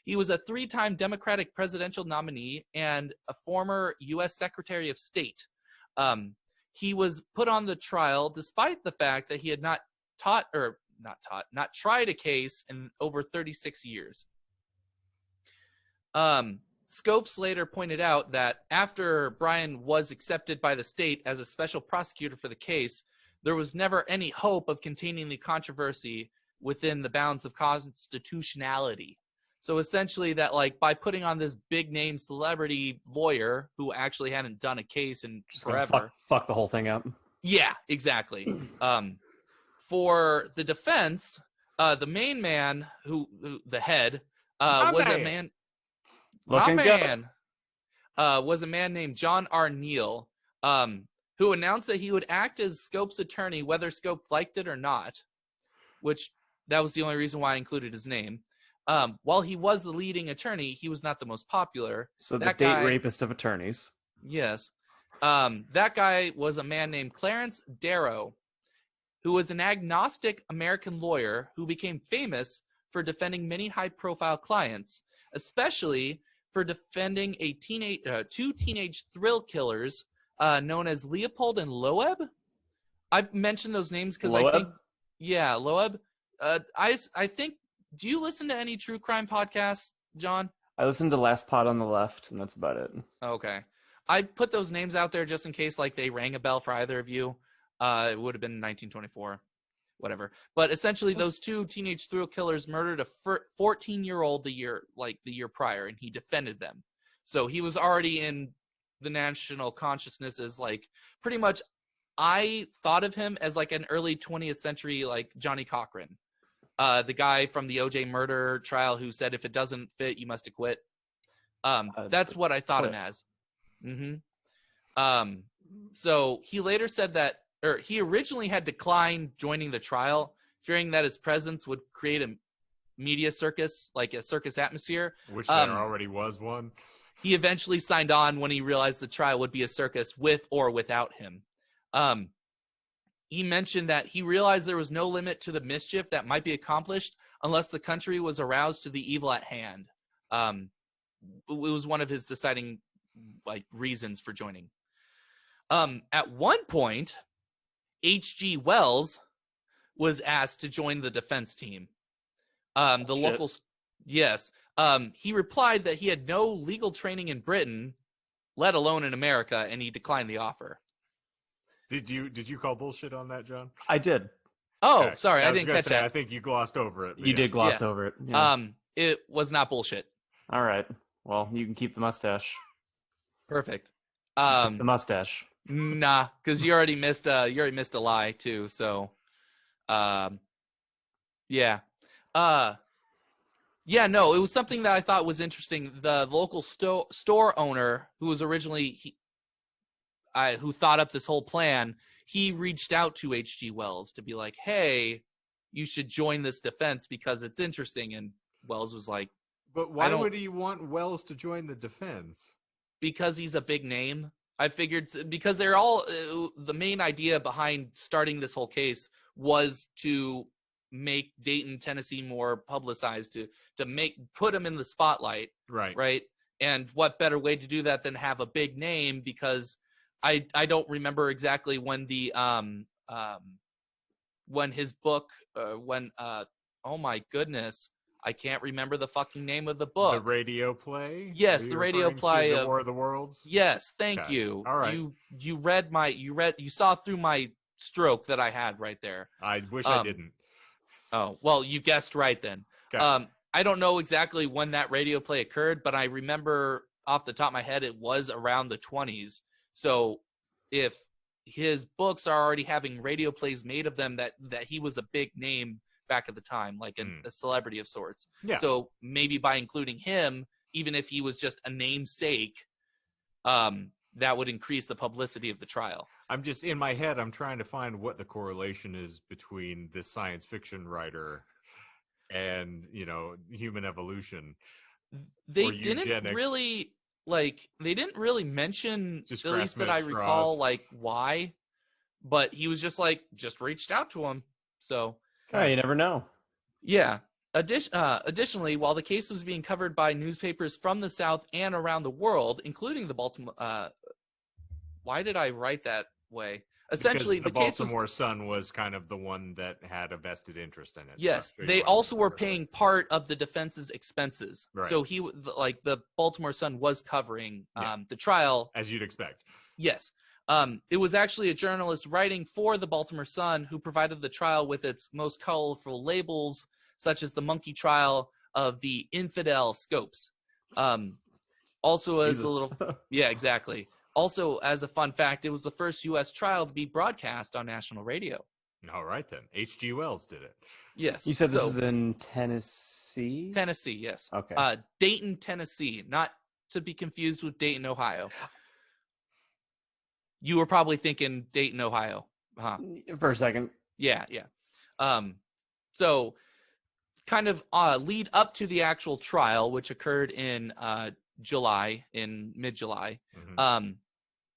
He was a 3-time Democratic presidential nominee and a former U.S. Secretary of State. He was put on the trial despite the fact that he had not tried a case in over 36 years. Scopes later pointed out that after Bryan was accepted by the state as a special prosecutor for the case, there was never any hope of containing the controversy within the bounds of constitutionality. So essentially that, like, by putting on this big name celebrity lawyer who actually hadn't done a case in Just forever. fuck the whole thing up. Yeah, exactly. For the defense, the main man, who the head, was a man. Looking good. Was a man named John R. Neal, who announced that he would act as Scope's attorney whether Scope liked it or not, which that was the only reason why I included his name. While he was the leading attorney, he was not the most popular. So the date rapist of attorneys. Yes. That guy was a man named Clarence Darrow, who was an agnostic American lawyer who became famous for defending many high-profile clients, especially for defending two teenage thrill killers known as Leopold and Loeb. I mentioned those names because I think, yeah, Loeb. I think. Do you listen to any true crime podcasts, John? I listened to Last Pod on the Left, and that's about it. Okay, I put those names out there just in case, like, they rang a bell for either of you. It would have been 1924, whatever. But essentially, those two teenage thrill killers murdered a 14-year-old the year prior, and he defended them. So he was already in the national consciousness as, like, pretty much. I thought of him as like an early 20th century, like, Johnny Cochran, the guy from the O.J. murder trial who said, "If it doesn't fit, you must acquit." That's what I thought him as. So he later said that. Or he originally had declined joining the trial, fearing that his presence would create a media circus, like a circus atmosphere. Which there already was one. He eventually signed on when he realized the trial would be a circus with or without him. He mentioned that he realized there was no limit to the mischief that might be accomplished unless the country was aroused to the evil at hand. It was one of his deciding, like, reasons for joining. At one point, H.G. Wells was asked to join the defense team. Yes. He replied that he had no legal training in Britain, let alone in America, and he declined the offer. Did you call bullshit on that, John? I did. Oh, Okay. sorry, I didn't catch that. I think you glossed over it. You did gloss over it. Yeah. It was not bullshit. All right. Well, you can keep the mustache. Perfect. Just the mustache. Nah, because you already missed a lie too. So, yeah. Yeah, no, it was something that I thought was interesting. The local store owner, who was originally who thought up this whole plan, he reached out to H.G. Wells to be like, "Hey, you should join this defense because it's interesting." And Wells was like, "But why would he want Wells to join the defense?" Because he's a big name. I figured because they're all the main idea behind starting this whole case was to make Dayton, Tennessee more publicized, to put him in the spotlight. Right. And what better way to do that than have a big name? Because I don't remember exactly when the when his book oh my goodness, I can't remember the fucking name of the book. The radio play? Yes, the radio play of War of the Worlds? Yes, thank you. All right. You saw through my stroke that I had right there. I wish I didn't. Oh, well, you guessed right then. Okay. I don't know exactly when that radio play occurred, but I remember off the top of my head it was around the 20s. So if his books are already having radio plays made of them, that he was a big name back at the time, like a celebrity of sorts. Yeah. So maybe by including him, even if he was just a namesake, that would increase the publicity of the trial. I'm just in my head, I'm trying to find what the correlation is between this science fiction writer and, human evolution. They didn't really mention, just at least that I recall, like why, but he was just reached out to him. So you never know. Yeah. Additionally, while the case was being covered by newspapers from the South and around the world, including the Baltimore, why did I write that way? Essentially, because the case was Baltimore Sun was kind of the one that had a vested interest in it. Yes, they also were paying part of the defense's expenses. Right. So the Baltimore Sun was covering the trial, as you'd expect. Yes. It was actually a journalist writing for the Baltimore Sun who provided the trial with its most colorful labels, such as the monkey trial of the infidel Scopes. Also, as a little, yeah, exactly. Also, as a fun fact, it was the first U.S. trial to be broadcast on national radio. All right, then. H.G. Wells did it. Yes. You said this is in Tennessee? Tennessee, yes. Okay. Dayton, Tennessee, not to be confused with Dayton, Ohio. You were probably thinking Dayton, Ohio, huh? For a second. Yeah. So kind of lead up to the actual trial, which occurred in mid-July. Mm-hmm.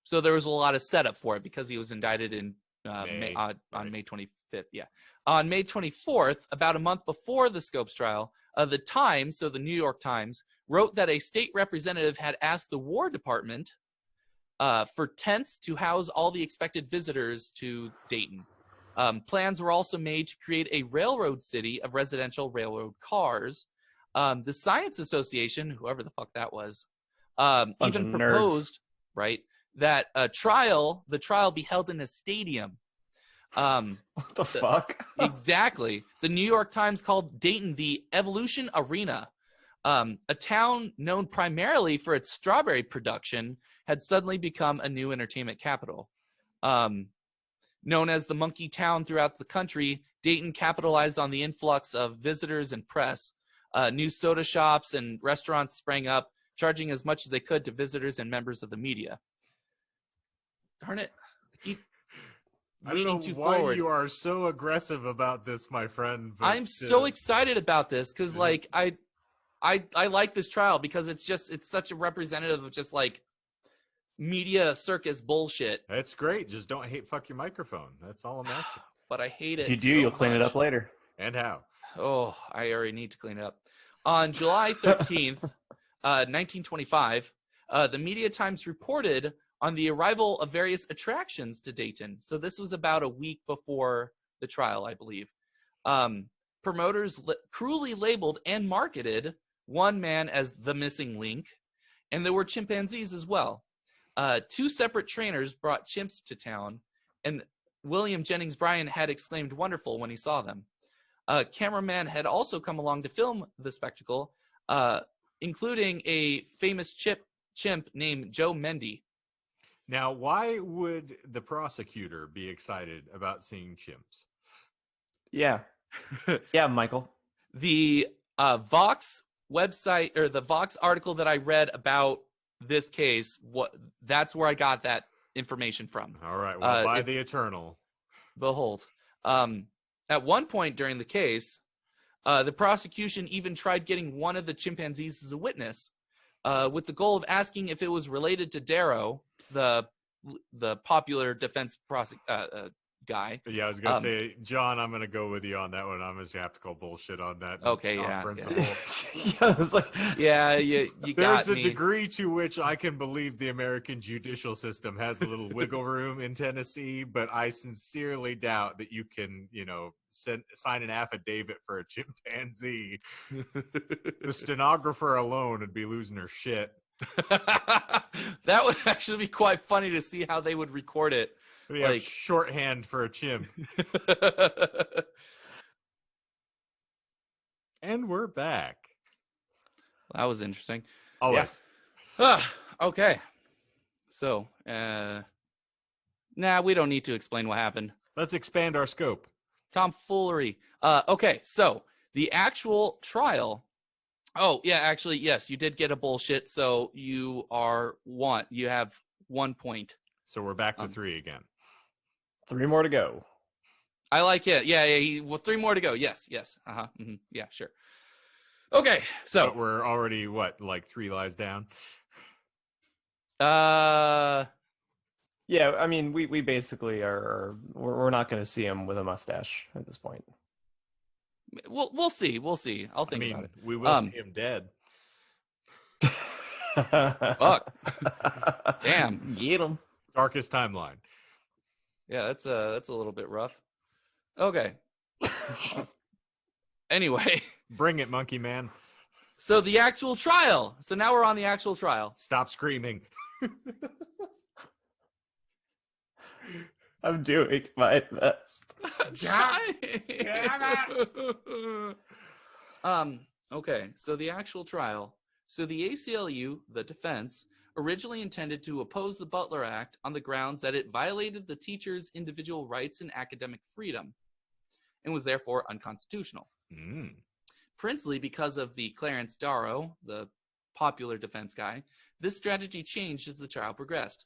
So there was a lot of setup for it because he was indicted in on May 25th. Yeah. On May 24th, about a month before the Scopes trial, the Times, so the New York Times, wrote that a state representative had asked the War Department for tents to house all the expected visitors to Dayton. Plans were also made to create a railroad city of residential railroad cars. The Science Association, whoever the fuck that was, even proposed, right, that the trial be held in a stadium. What the fuck? Exactly. The New York Times called Dayton the Evolution Arena. A town known primarily for its strawberry production had suddenly become a new entertainment capital. Known as the Monkey Town throughout the country, Dayton capitalized on the influx of visitors and press. New soda shops and restaurants sprang up, charging as much as they could to visitors and members of the media. Darn it. I don't know why you are so aggressive about this, my friend. But I'm so excited about this because, like, I like this trial because it's such a representative of just like media circus bullshit. It's great. Just don't fuck your microphone. That's all I'm asking. But I hate it. If you do, you'll clean it up later. And how? Oh, I already need to clean it up. On July 13th, 1925, the Media Times reported on the arrival of various attractions to Dayton. So this was about a week before the trial, I believe. Promoters cruelly labeled and marketed one man as the missing link, and there were chimpanzees as well. 2 separate trainers brought chimps to town, and William Jennings Bryan had exclaimed wonderful when he saw them. A cameraman had also come along to film the spectacle, including a famous chimp named Joe Mendy. Now, why would the prosecutor be excited about seeing chimps? Yeah. Yeah, Michael. The Vox website, or the Vox article that I read about this case, that's where I got that information from. All right, well, by the eternal. Behold. At one point during the case, the prosecution even tried getting one of the chimpanzees as a witness, with the goal of asking if it was related to Darrow, the popular defense guy. Yeah, I was gonna say, John, I'm gonna go with you on that one. I'm just gonna have to call bullshit on that. Okay, on yeah. principle. Yeah, it's like, yeah, you got There's a me. degree to which I can believe the American judicial system has a little wiggle room in Tennessee, but I sincerely doubt that you can, sign an affidavit for a chimpanzee. The stenographer alone would be losing her shit. That would actually be quite funny to see how they would record it. We have shorthand for a chimp. And we're back. That was interesting. Always. Okay. So, we don't need to explain what happened. Let's expand our scope. Tomfoolery. Okay, so the actual trial. Oh, yeah, actually, yes, you did get a bullshit, so you have 1 point. So we're back to 3 again. 3 more to go. I like it. Yeah. Well, 3 more to go. Yes. Mm-hmm. Yeah, sure. Okay, so but we're already 3 lies down? Yeah, I mean, we basically we're not going to see him with a mustache at this point. We'll see. I'll think about it. We will see him dead. Fuck. Damn. Get him. Darkest timeline. Yeah, that's a little bit rough. Okay. Anyway. Bring it, monkey man. So the actual trial. So now we're on the actual trial. Stop screaming. I'm doing my best. Okay, so the actual trial. So the ACLU, the defense, originally intended to oppose the Butler Act on the grounds that it violated the teacher's individual rights and academic freedom and was therefore unconstitutional. Principally because of the Clarence Darrow, the popular defense guy, this strategy changed as the trial progressed.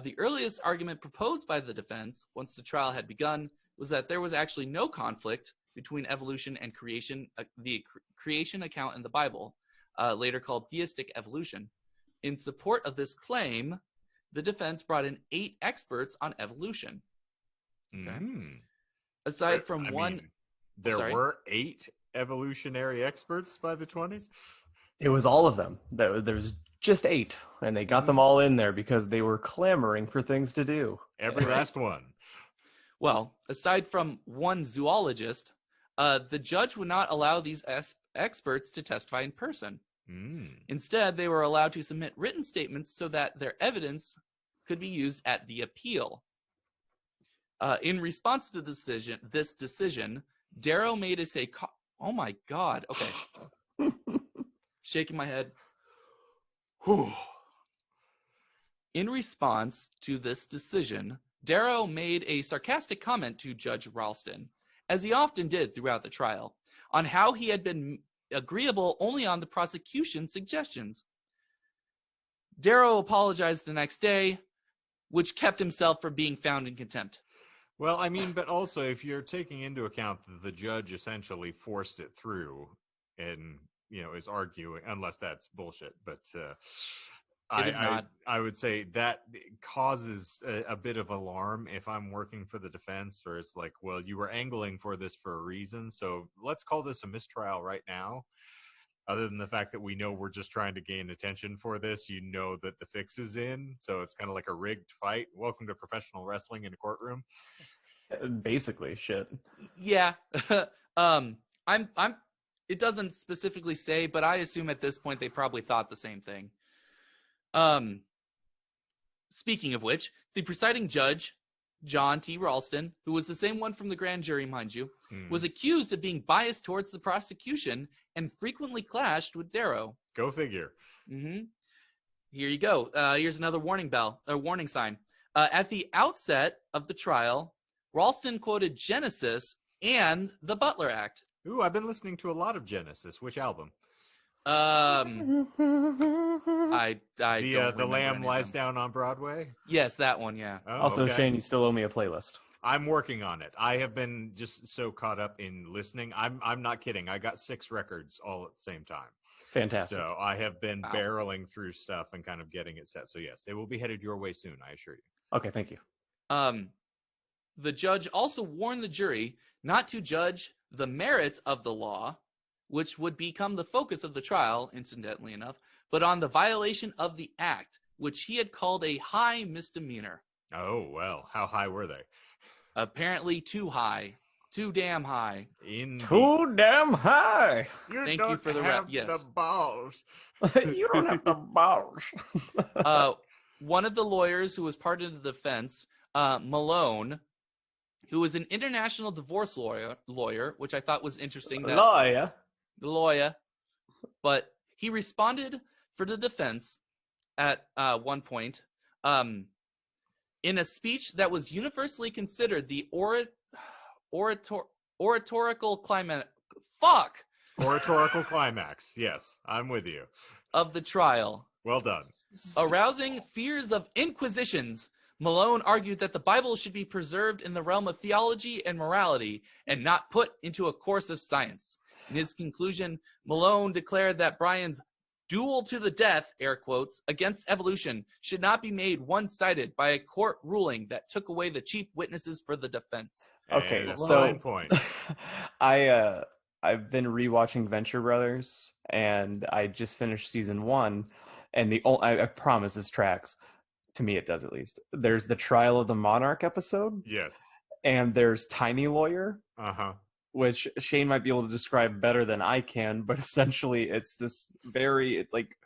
The earliest argument proposed by the defense, once the trial had begun, was that there was actually no conflict between evolution and creation, the creation account in the Bible, later called deistic evolution. In support of this claim, the defense brought in 8 experts on evolution. Okay. Aside from there were 8 evolutionary experts by the 20s? It was all of them. There's just 8, and they got them all in there because they were clamoring for things to do. Every last one. Well, aside from one zoologist, the judge would not allow these experts to testify in person. Instead, they were allowed to submit written statements so that their evidence could be used at the appeal. In response to this decision, Darrow made oh my God. Okay. Shaking my head. Whew. In response to this decision, Darrow made a sarcastic comment to Judge Ralston, as he often did throughout the trial, on how he had been agreeable only on the prosecution's suggestions. Darrow apologized the next day, which kept himself from being found in contempt. Well, I mean, but also if you're taking into account that the judge essentially forced it through and, is arguing, unless that's bullshit, but I would say that causes a bit of alarm if I'm working for the defense, or it's like, well, you were angling for this for a reason, so let's call this a mistrial right now. other than the fact that we know we're just trying to gain attention for this, you know that the fix is in. So it's kind of like a rigged fight. Welcome to professional wrestling in a courtroom. Basically, shit. Yeah. I'm it doesn't specifically say, but I assume at this point they probably thought the same thing. Speaking of which, the presiding judge, John T. Ralston, who was the same one from the grand jury, mind you, was accused of being biased towards the prosecution and frequently clashed with Darrow. Go figure. Mm-hmm. Here you go. Here's another warning sign. At the outset of the trial, Ralston quoted Genesis and the Butler Act. Ooh, I've been listening to a lot of Genesis. Which album? I The Lamb Lies Down on Broadway. Yes, that one. Yeah. Oh, Also, okay. Shane, you still owe me a playlist. I'm working on it. I have been just so caught up in listening. I'm not kidding. I got 6 records all at the same time. Fantastic. So I have been barreling through stuff and kind of getting it set. So yes, they will be headed your way soon, I assure you. Okay, thank you. The judge also warned the jury not to judge the merit of the law, which would become the focus of the trial, incidentally enough, but on the violation of the act, which he had called a high misdemeanor. Oh, well, how high were they? Apparently too high. Too damn high. Too damn high. Thank you for the yes. The balls. You don't have the balls. One of the lawyers who was part of the defense, Malone, who was an international divorce lawyer, which I thought was interesting. The lawyer. But he responded for the defense at one point in a speech that was universally considered the oratorical climax. Oratorical climax. Yes, I'm with you. Of the trial. Well done. Arousing fears of inquisitions, Malone argued that the Bible should be preserved in the realm of theology and morality and not put into a course of science. In his conclusion, Malone declared that Brian's duel to the death, air quotes, against evolution should not be made one-sided by a court ruling that took away the chief witnesses for the defense. Okay, And so point. I've been rewatching Venture Brothers, and I just finished season 1, and I promise this tracks. To me, it does at least. There's the Trial of the Monarch episode. Yes. And there's Tiny Lawyer. Uh-huh. Which Shane might be able to describe better than I can, but essentially it's this it's like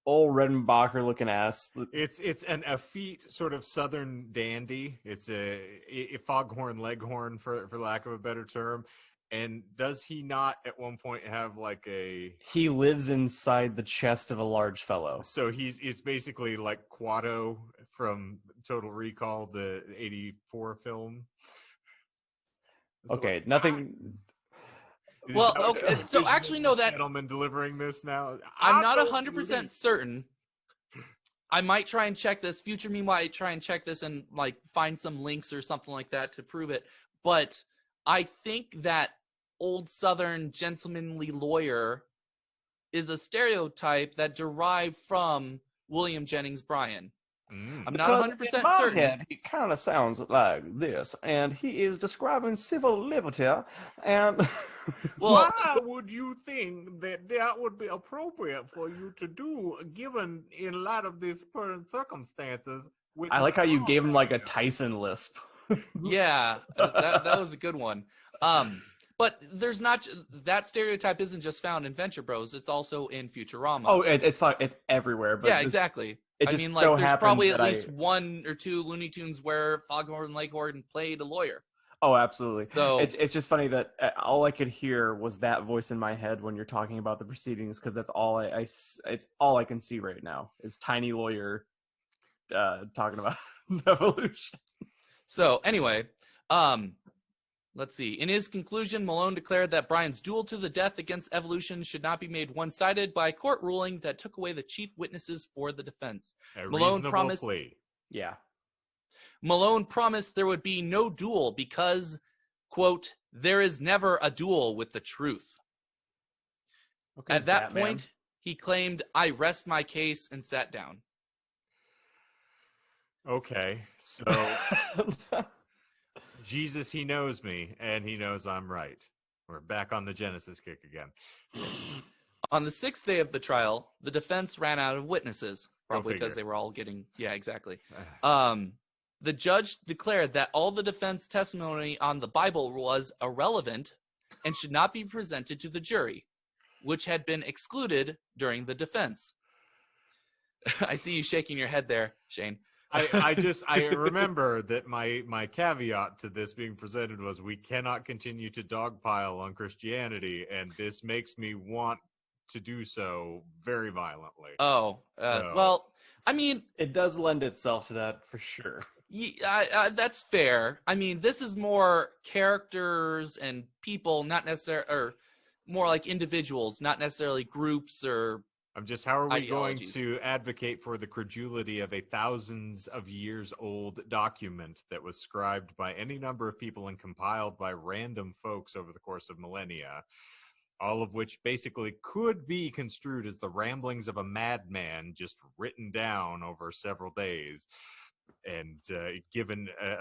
old Redenbacher looking ass. It's an effete sort of southern dandy. It's a foghorn leghorn for lack of a better term. And does he not at one point have like he lives inside the chest of a large fellow. So it's basically like Quado from Total Recall, the 84 film. Okay, nothing. Well, okay, so actually, no, that gentleman delivering this now. I'm not 100% certain. I might try and check this. Future me might try and check this and like find some links or something like that to prove it. But I think that old Southern gentlemanly lawyer is a stereotype that derived from William Jennings Bryan. I'm not 100% in my certain. Head, he kind of sounds like this, and he is describing civil liberty. And well, why would you think that would be appropriate for you to do, given in light of these current circumstances? I like how you gave him like a Tyson lisp. Yeah, that was a good one. But there's not that stereotype isn't just found in Venture Bros. It's also in Futurama. Oh, it's fun. It's everywhere. But yeah, exactly. It just so there's probably at least 1 or 2 Looney Tunes where Foghorn Leghorn played a lawyer. Oh, absolutely. So it's just funny that all I could hear was that voice in my head when you're talking about the proceedings, because that's all it's all I can see right now is Tiny Lawyer talking about evolution. So anyway, let's see. In his conclusion, Malone declared that Brian's duel to the death against evolution should not be made one-sided by a court ruling that took away the chief witnesses for the defense. Malone promised plea. Yeah. Malone promised there would be no duel because, quote, there is never a duel with the truth. Okay, at that Batman. point, he claimed, I rest my case and sat down. Okay, so Jesus, he knows me, and he knows I'm right. We're back on the Genesis kick again. On the 6th day of the trial, the defense ran out of witnesses, probably because figure. they were all getting, yeah, exactly. The judge declared that all the defense testimony on the Bible was irrelevant and should not be presented to the jury, which had been excluded during the defense. I see you shaking your head there, Shane. I remember that my caveat to this being presented was we cannot continue to dogpile on Christianity, and this makes me want to do so very violently. Well, I mean, It does lend itself to that for sure. that's fair. I mean, this is more characters and people, not necessarily, or more like individuals, not necessarily groups or. How are we going ideologies. to advocate for the credulity of a thousands of years old document that was scribed by any number of people and compiled by random folks over the course of millennia, all of which basically could be construed as the ramblings of a madman just written down over several days and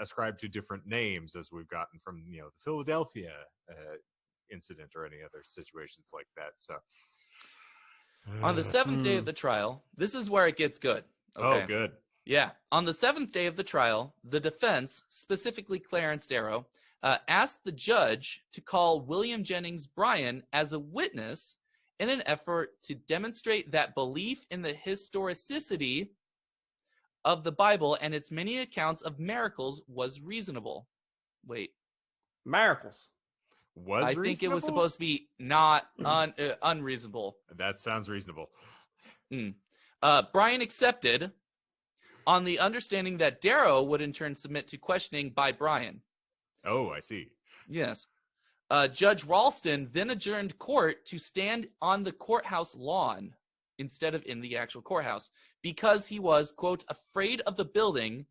ascribed to different names, as we've gotten from the Philadelphia incident or any other situations like that. So On the 7th day of the trial, this is where it gets good. Okay? Oh, good. Yeah. On the 7th day of the trial, the defense, specifically Clarence Darrow, asked the judge to call William Jennings Bryan as a witness in an effort to demonstrate that belief in the historicity of the Bible and its many accounts of miracles was reasonable. Wait. Miracles. I think it was supposed to be not unreasonable. That sounds reasonable. Bryan accepted on the understanding that Darrow would in turn submit to questioning by Bryan. Oh, I see. Yes. Judge Ralston then adjourned court to stand on the courthouse lawn instead of in the actual courthouse because he was, quote, afraid of the building,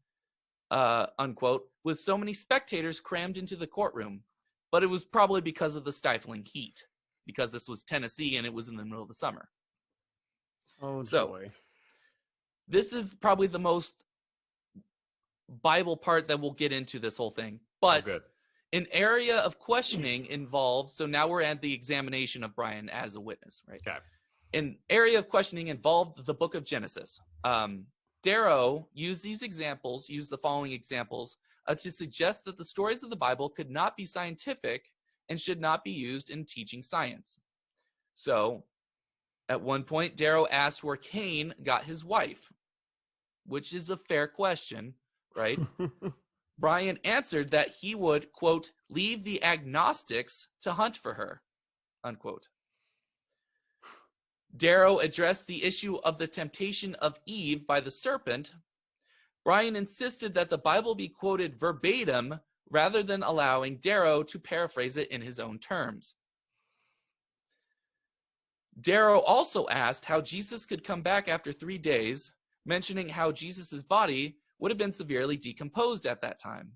unquote, with so many spectators crammed into the courtroom. But it was probably because of the stifling heat, because this was Tennessee and it was in the middle of the summer. Oh, So, joy. This is probably the most Bible part that we'll get into this whole thing. But good. an area of questioning involved, so now we're at the examination of Bryan as a witness, right? Okay. An area of questioning involved the book of Genesis. Darrow used the following examples to suggest that the stories of the Bible could not be scientific and should not be used in teaching science. So, at one point, Darrow asked where Cain got his wife, which is a fair question, right? Bryan answered that he would, quote, leave the agnostics to hunt for her, unquote. Darrow addressed the issue of the temptation of Eve by the serpent. Bryan insisted that the Bible be quoted verbatim rather than allowing Darrow to paraphrase it in his own terms. Darrow also asked how Jesus could come back after 3 days, mentioning how Jesus' body would have been severely decomposed at that time.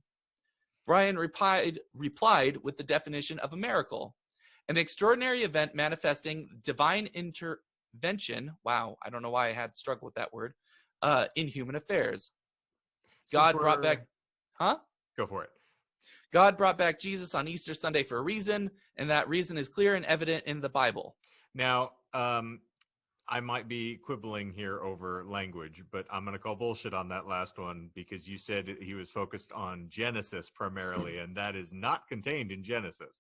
Bryan replied with the definition of a miracle, an extraordinary event manifesting divine intervention. Wow, I don't know why I had struggled with that word. In human affairs. God brought back, Go for it. God brought back Jesus on Easter Sunday for a reason, and that reason is clear and evident in the Bible. Now, I might be quibbling here over language, but I'm going to call bullshit on that last one because you said he was focused on Genesis primarily, and that is not contained in Genesis.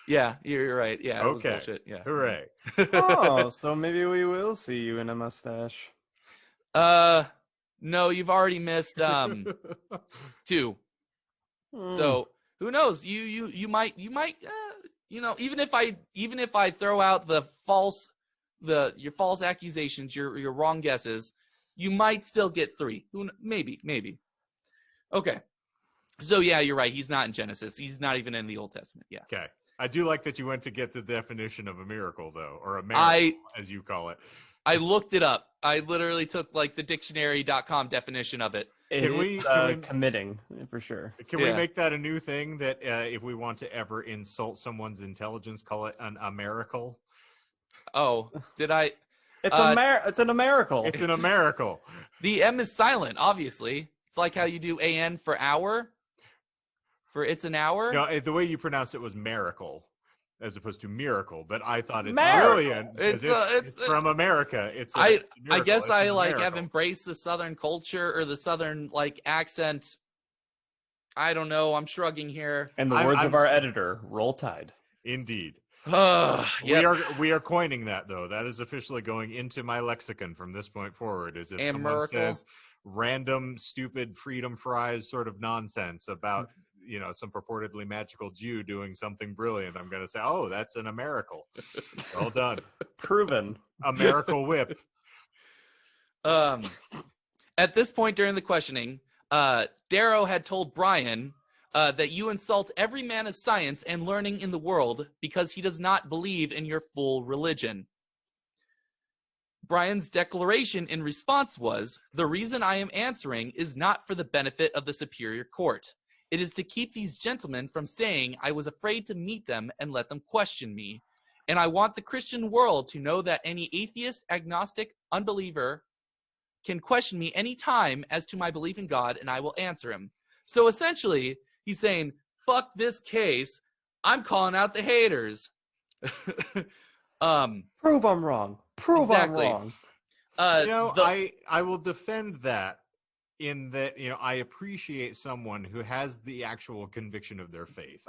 Yeah, you're right. Yeah, it was Okay. bullshit. Yeah. Hooray. Oh, so maybe we will see you in a mustache. No, you've already missed 2. So who knows? You might even if I throw out your false accusations, your wrong guesses, you might still get 3. Maybe. Okay. So yeah, you're right. He's not in Genesis. He's not even in the Old Testament. Yeah. Okay. I do like that you went to get the definition of a miracle, though, or a miracle, as you call it. I looked it up. I literally took like the dictionary.com definition of it. Can we committing for sure? Can we make that a new thing that if we want to ever insult someone's intelligence, call it a miracle? Oh, did I? It's an miracle. It's an miracle. The M is silent, obviously. It's like how you do AN for hour. For it's an hour. No, the way you pronounced it was miracle. as opposed to miracle, but I thought it's Miracle. brilliant. It's, It's from America. I miracle. guess It's I a like have miracle. embraced the Southern culture or the Southern like accent. I don't know. I'm shrugging here. In the words of our editor, roll tide. Indeed. Yep. We are coining that, though. That is officially going into my lexicon from this point forward. Is if someone Miracle. says random, stupid freedom fries sort of nonsense about some purportedly magical Jew doing something brilliant, I'm going to say, oh, that's an miracle. Well done. Proven. A miracle whip. At this point during the questioning, Darrow had told Brian that you insult every man of science and learning in the world because he does not believe in your full religion. Brian's declaration in response was, "The reason I am answering is not for the benefit of the Superior Court. It is to keep these gentlemen from saying I was afraid to meet them and let them question me. And I want the Christian world to know that any atheist, agnostic, unbeliever can question me any time as to my belief in God, and I will answer him." So essentially, he's saying, fuck this case. I'm calling out the haters. Prove I'm wrong. Prove Exactly. I'm wrong. I will defend that in that, I appreciate someone who has the actual conviction of their faith.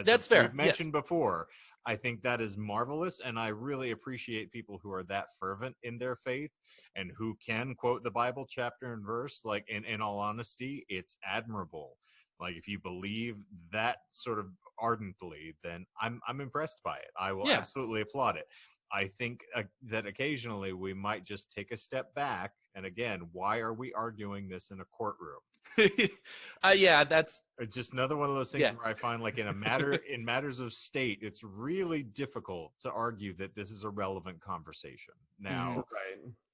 That's fair. We've mentioned before, I think that is marvelous, and I really appreciate people who are that fervent in their faith and who can quote the Bible chapter and verse. Like, in all honesty, it's admirable. Like, if you believe that sort of ardently, then I'm impressed by it. I will absolutely applaud it. I think that occasionally we might just take a step back. And again, why are we arguing this in a courtroom? That's It's just another one of those things where I find, like, in matters of state, it's really difficult to argue that this is a relevant conversation. Now,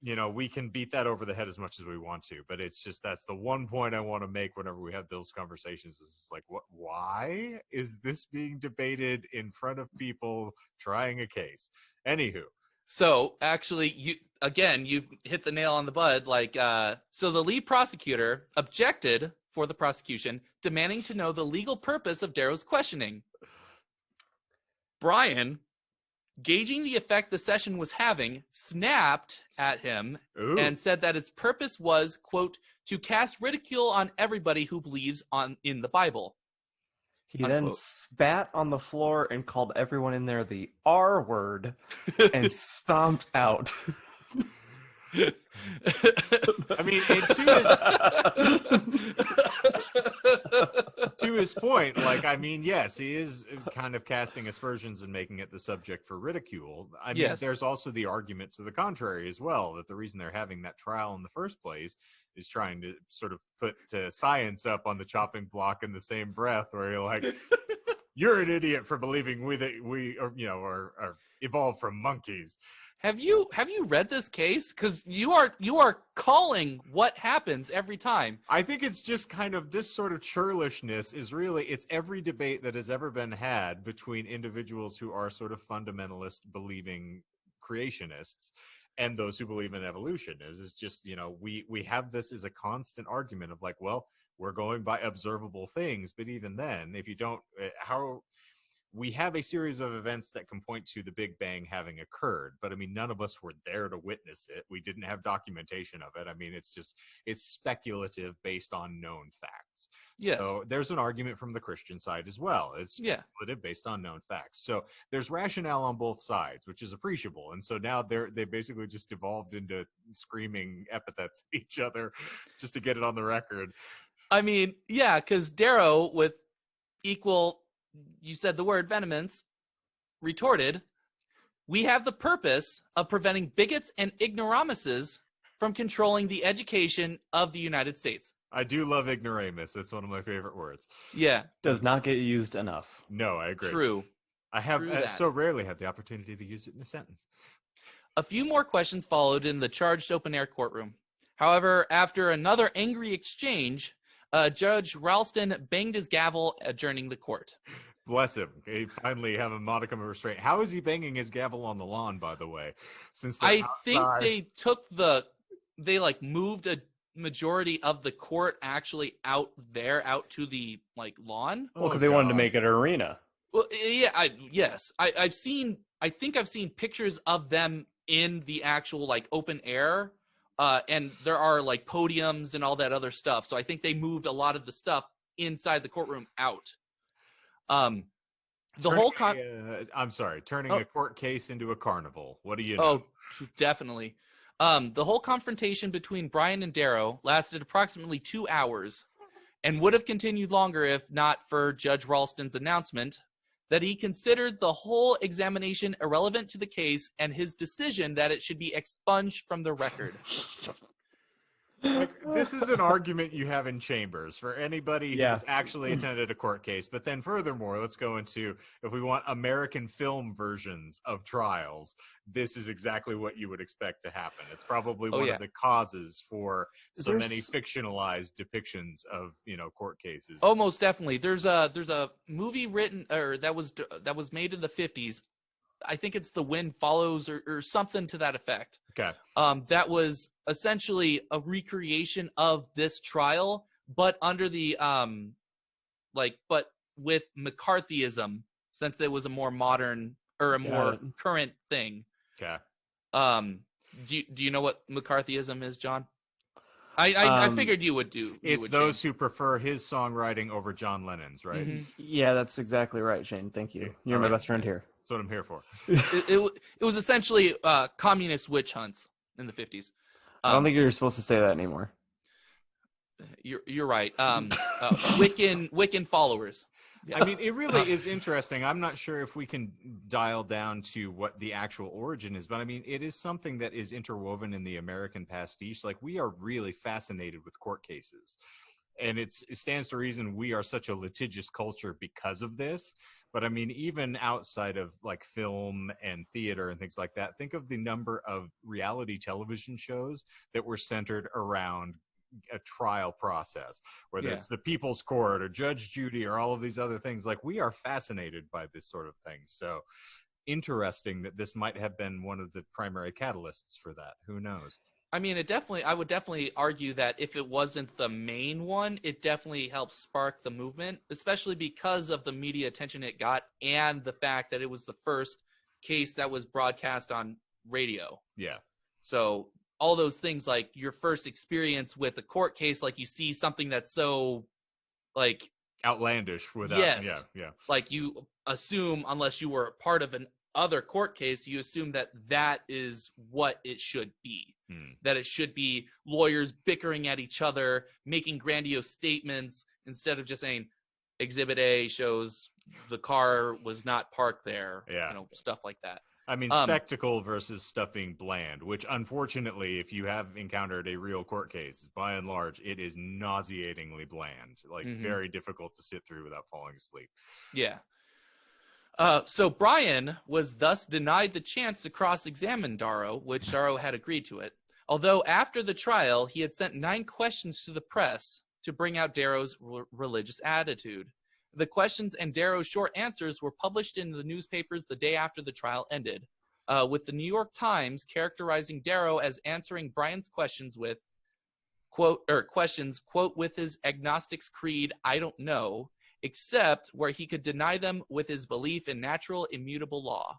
we can beat that over the head as much as we want to, but it's just, that's the one point I want to make whenever we have those conversations. Is it's like, why is this being debated in front of people trying a case? Anywho. So actually, you hit the nail on the bud. Like, so the lead prosecutor objected for the prosecution, demanding to know the legal purpose of Darrow's questioning. Brian, gauging the effect the session was having, snapped at him and said that its purpose was, quote, to cast ridicule on everybody who believes in the Bible. He then spat on the floor and called everyone in there the R word and stomped out. I mean, to his point, like, I mean, yes, he is kind of casting aspersions and making it the subject for ridicule. I mean, there's also the argument to the contrary as well, that the reason they're having that trial in the first place is trying to sort of put science up on the chopping block in the same breath, where you're like, you're an idiot for believing we are evolved from monkeys. Have you read this case? Because you are calling what happens every time. I think it's just kind of this sort of churlishness is really, it's every debate that has ever been had between individuals who are sort of fundamentalist believing creationists and those who believe in evolution. Is just, we have this as a constant argument of like, well, we're going by observable things, but even then, if you don't, we have a series of events that can point to the Big Bang having occurred, but I mean, none of us were there to witness it. We didn't have documentation of it. I mean, it's speculative based on known facts. Yes. So there's an argument from the Christian side as well. It's speculative based on known facts. So there's rationale on both sides, which is appreciable. And so now they basically just evolved into screaming epithets at each other just to get it on the record. I mean, yeah, because Darrow, with equal, you said the word venomance, retorted, "We have the purpose of preventing bigots and ignoramuses from controlling the education of the United States." I do love ignoramus. It's one of my favorite words. Yeah. Does not get used enough. No, I agree. True. I have so rarely had the opportunity to use it in a sentence. A few more questions followed in the charged open-air courtroom. However, after another angry exchange, Judge Ralston banged his gavel, adjourning the court. Bless him. He finally have a modicum of restraint. How is he banging his gavel on the lawn, by the way? Since I think they moved a majority of the court actually out to the lawn. Well, because they wanted to make it an arena. Well, yeah, I've seen. I think I've seen pictures of them in the actual like open air, and there are like podiums and all that other stuff. So I think they moved a lot of the stuff inside the courtroom out. The whole I'm sorry, turning a court case into a carnival. What do you know? Oh, definitely. The whole confrontation between Brian and Darrow lasted approximately 2 hours and would have continued longer if not for Judge Ralston's announcement that he considered the whole examination irrelevant to the case and his decision that it should be expunged from the record. Like, this is an argument you have in chambers for anybody who's actually attended a court case. But then furthermore, let's go into, if we want American film versions of trials, this is exactly what you would expect to happen. It's probably one of the causes for many fictionalized depictions of, court cases. Oh, most definitely. There's a movie written or that was made in the 50s. I think it's The Wind Follows or something to that effect. Okay. That was essentially a recreation of this trial, but under the but with McCarthyism, since it was a more modern or a more current thing. Okay. Do you know what McCarthyism is, John? I figured you would do. It's those who prefer his songwriting over John Lennon's, right? Mm-hmm. Yeah, that's exactly right, Shane. Thank you. You're my best friend here. That's what I'm here for. It was essentially communist witch hunts in the 50s. I don't think you're supposed to say that anymore. You're right. Wiccan followers. Yeah. I mean, it really is interesting. I'm not sure if we can dial down to what the actual origin is, but I mean, it is something that is interwoven in the American pastiche. Like, we are really fascinated with court cases. And it stands to reason we are such a litigious culture because of this. But I mean, even outside of like film and theater and things like that, think of the number of reality television shows that were centered around a trial process, whether it's the People's Court or Judge Judy or all of these other things. Like, we are fascinated by this sort of thing. So interesting that this might have been one of the primary catalysts for that. Who knows? I mean, I would definitely argue that if it wasn't the main one, it definitely helped spark the movement, especially because of the media attention it got and the fact that it was the first case that was broadcast on radio. Yeah. So all those things, like your first experience with a court case, like you see something that's so like outlandish without, like you assume, unless you were part of an other court case, you assume that is what it should be. That it should be lawyers bickering at each other, making grandiose statements instead of just saying Exhibit A shows the car was not parked there. Stuff like that. I mean, spectacle versus stuff being bland, which unfortunately, if you have encountered a real court case, by and large, it is nauseatingly bland, like very difficult to sit through without falling asleep. Yeah. So Brian was thus denied the chance to cross-examine Darrow, which Darrow had agreed to it. Although after the trial, he had sent 9 questions to the press to bring out Darrow's religious attitude. The questions and Darrow's short answers were published in the newspapers the day after the trial ended, with the New York Times characterizing Darrow as answering Brian's questions with, quote, with his agnostic's creed, I don't know, except where he could deny them with his belief in natural immutable law.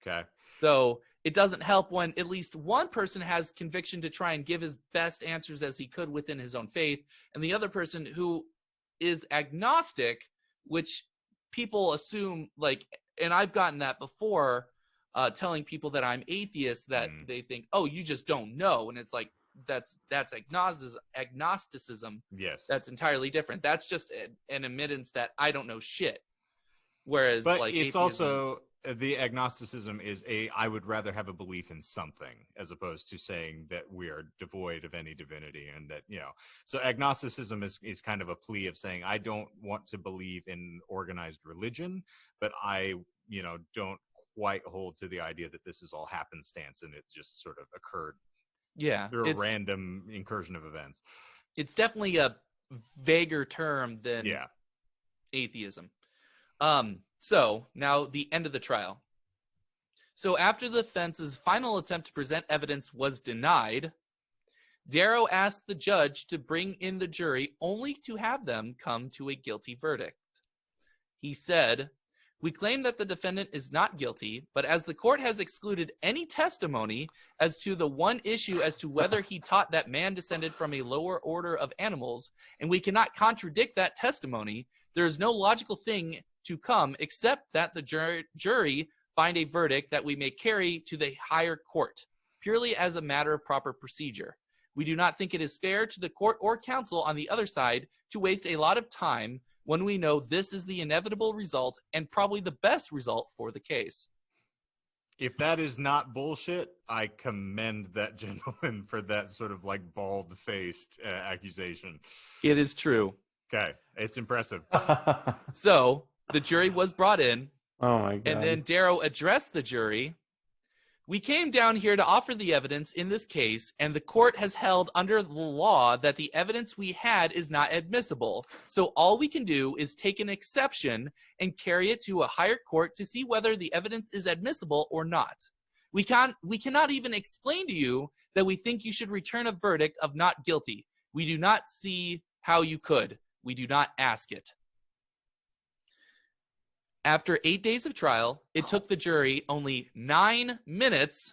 Okay. So it doesn't help when at least one person has conviction to try and give his best answers as he could within his own faith, and the other person who is agnostic, which people assume, like, and I've gotten that before, telling people that I'm atheist, that they think, oh, you just don't know. And it's like, that's agnosticism. Yes. That's entirely different. That's just an admittance that I don't know shit. Whereas, but like, it's also the agnosticism is I would rather have a belief in something as opposed to saying that we are devoid of any divinity, and that, so agnosticism is kind of a plea of saying I don't want to believe in organized religion, but I, don't quite hold to the idea that this is all happenstance and it just sort of occurred. Yeah. Through a random incursion of events. It's definitely a vaguer term than atheism. So now the end of the trial. So after the defense's final attempt to present evidence was denied, Darrow asked the judge to bring in the jury only to have them come to a guilty verdict. He said, We claim that the defendant is not guilty, but as the court has excluded any testimony as to the one issue as to whether he taught that man descended from a lower order of animals, and we cannot contradict that testimony, there is no logical thing to come except that the jury find a verdict that we may carry to the higher court, purely as a matter of proper procedure. We do not think it is fair to the court or counsel on the other side to waste a lot of time when we know this is the inevitable result and probably the best result for the case. If that is not bullshit, I commend that gentleman for that sort of like bald-faced accusation. It is true. Okay, it's impressive. So the jury was brought in. Oh my God. And then Darrow addressed the jury. We came down here to offer the evidence in this case, and the court has held under the law that the evidence we had is not admissible. So all we can do is take an exception and carry it to a higher court to see whether the evidence is admissible or not. We cannot even explain to you that we think you should return a verdict of not guilty. We do not see how you could. We do not ask it. After 8 days of trial, it took the jury only 9 minutes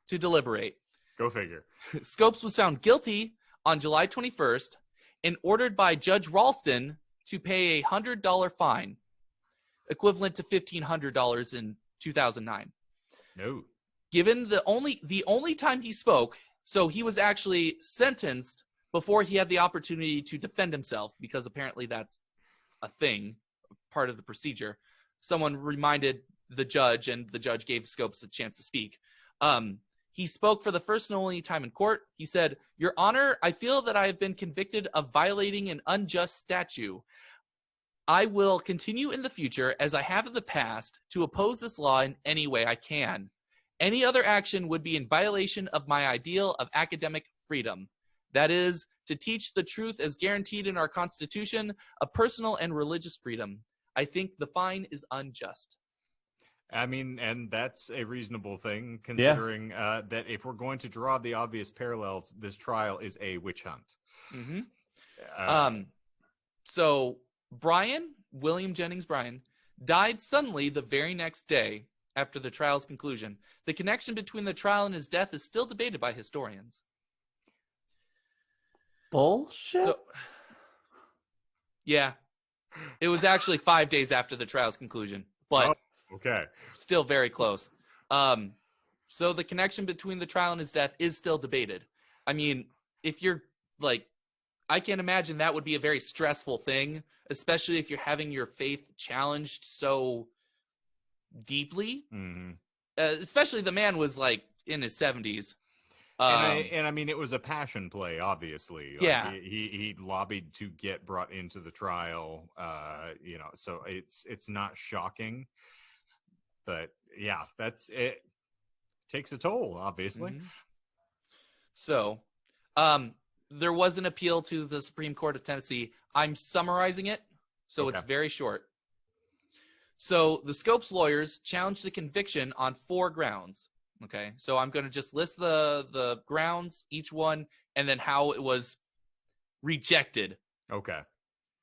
to deliberate. Go figure. Scopes was found guilty on July 21st and ordered by Judge Ralston to pay a $100 fine, equivalent to $1,500 in 2009. No. Given the only time he spoke, so he was actually sentenced before he had the opportunity to defend himself, because apparently that's a thing, part of the procedure. Someone reminded the judge, and the judge gave Scopes a chance to speak. He spoke for the first and only time in court. He said, "Your Honor, I feel that I have been convicted of violating an unjust statute. I will continue in the future, as I have in the past, to oppose this law in any way I can. Any other action would be in violation of my ideal of academic freedom. That is, to teach the truth as guaranteed in our Constitution, a personal and religious freedom. I think the fine is unjust." I mean, and that's a reasonable thing, considering that if we're going to draw the obvious parallels, this trial is a witch hunt. Mm-hmm. So William Jennings Bryan, died suddenly the very next day after the trial's conclusion. The connection between the trial and his death is still debated by historians. Bullshit? Yeah. It was actually 5 days after the trial's conclusion, but okay, still very close. So the connection between the trial and his death is still debated. I mean, if you're like, I can't imagine that would be a very stressful thing, especially if you're having your faith challenged so deeply. Mm-hmm. Especially the man was like in his 70s. And I mean, it was a passion play, obviously. Like, yeah, he lobbied to get brought into the trial. So it's not shocking, but yeah, that's it. Takes a toll, obviously. Mm-hmm. So, there was an appeal to the Supreme Court of Tennessee. I'm summarizing it, so It's very short. So the Scopes lawyers challenged the conviction on 4 grounds. Okay, so I'm going to just list the grounds, each one, and then how it was rejected. Okay.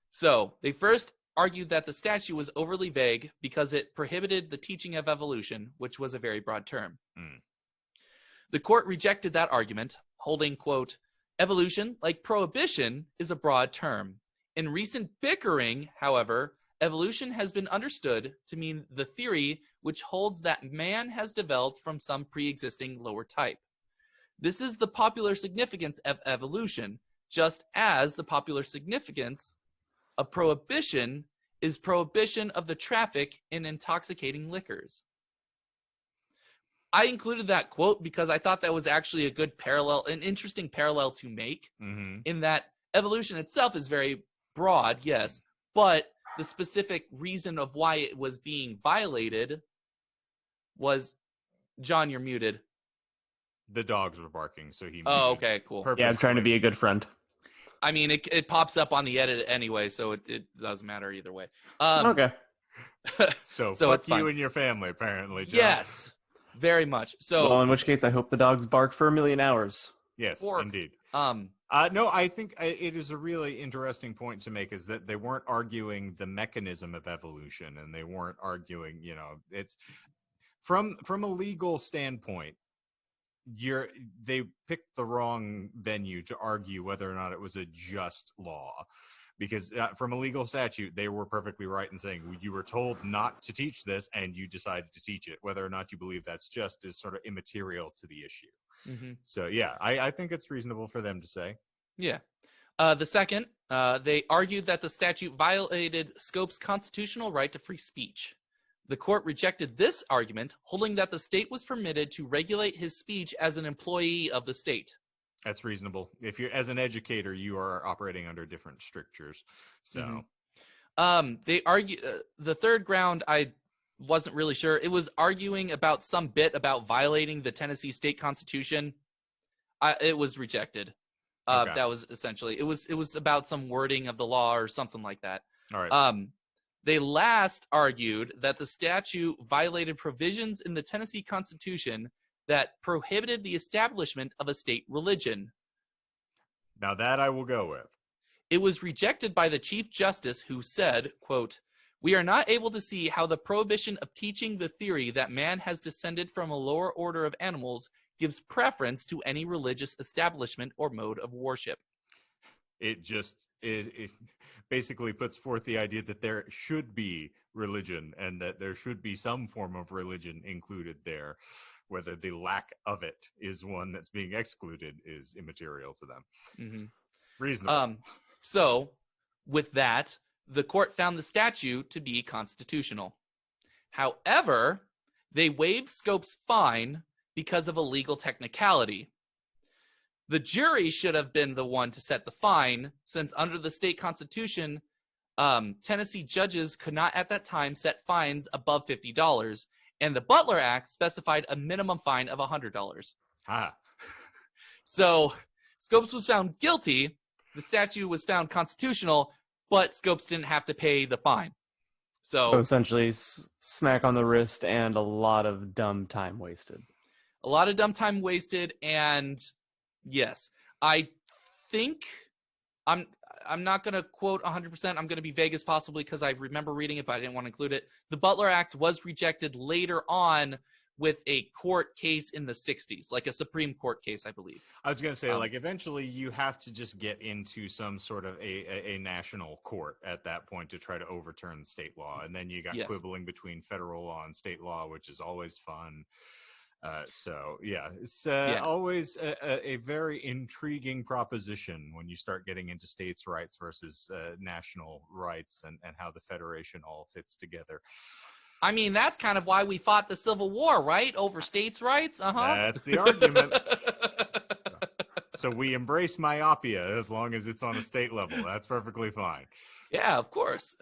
So they first argued that the statute was overly vague because it prohibited the teaching of evolution, which was a very broad term. The court rejected that argument, holding, quote, "Evolution, like prohibition, is a broad term. In recent bickering, however, evolution has been understood to mean the theory which holds that man has developed from some pre-existing lower type. This is the popular significance of evolution, just as the popular significance of prohibition is prohibition of the traffic in intoxicating liquors." I included that quote because I thought that was actually a good parallel, an interesting parallel to make, in that evolution itself is very broad, yes, but the specific reason of why it was being violated was, John, you're muted. The dogs were barking, so he. Oh, okay, cool. Yeah, I'm trying to be a good friend. I mean, it pops up on the edit anyway, so it doesn't matter either way. Okay. So it's fuck fine. you and your family, apparently, John. Yes, very much. So, Well, in which case, I hope the dogs bark for 1,000,000 hours. Yes, Pork. indeed. No, I think it is a really interesting point to make, is that they weren't arguing the mechanism of evolution, and they weren't arguing, it's from a legal standpoint, they picked the wrong venue to argue whether or not it was a just law. Because from a legal statute, they were perfectly right in saying you were told not to teach this, and you decided to teach it. Whether or not you believe that's just is sort of immaterial to the issue. Mm-hmm. So, yeah, I think it's reasonable for them to say. Yeah. The second, they argued that the statute violated Scope's constitutional right to free speech. The court rejected this argument, holding that the state was permitted to regulate his speech as an employee of the state. That's reasonable. If you're as an educator, you are operating under different strictures. So, they argue the third ground. I wasn't really sure. It was arguing about some bit about violating the Tennessee state constitution. It was rejected. Okay. That was essentially it was about some wording of the law or something like that. All right. They last argued that the statute violated provisions in the Tennessee Constitution that prohibited the establishment of a state religion. Now that I will go with. It was rejected by the Chief Justice, who said, quote, "We are not able to see how the prohibition of teaching the theory that man has descended from a lower order of animals gives preference to any religious establishment or mode of worship." It just it basically puts forth the idea that there should be religion, and that there should be some form of religion included there. Whether the lack of it is one that's being excluded is immaterial to them. Mm-hmm. Reasonable. So, with that, the court found the statute to be constitutional. However, they waived Scope's fine because of a legal technicality. The jury should have been the one to set the fine, since under the state constitution, Tennessee judges could not at that time set fines above $50. And the Butler Act specified a minimum fine of $100. Ah. So Scopes was found guilty. The statute was found constitutional, but Scopes didn't have to pay the fine. So essentially, smack on the wrist and a lot of dumb time wasted. A lot of dumb time wasted, and yes, I think I'm not going to quote 100%. I'm going to be vague as possibly because I remember reading it, but I didn't want to include it. The Butler Act was rejected later on with a court case in the 60s, like a Supreme Court case, I believe. I was going to say, eventually you have to just get into some sort of a national court at that point to try to overturn the state law. And then you got quibbling between federal law and state law, which is always fun. It's always a very intriguing proposition when you start getting into states' rights versus national rights, and how the Federation all fits together. I mean, that's kind of why we fought the Civil War, right? Over states' rights? That's the argument. So we embrace myopia as long as it's on a state level. That's perfectly fine. Yeah, of course.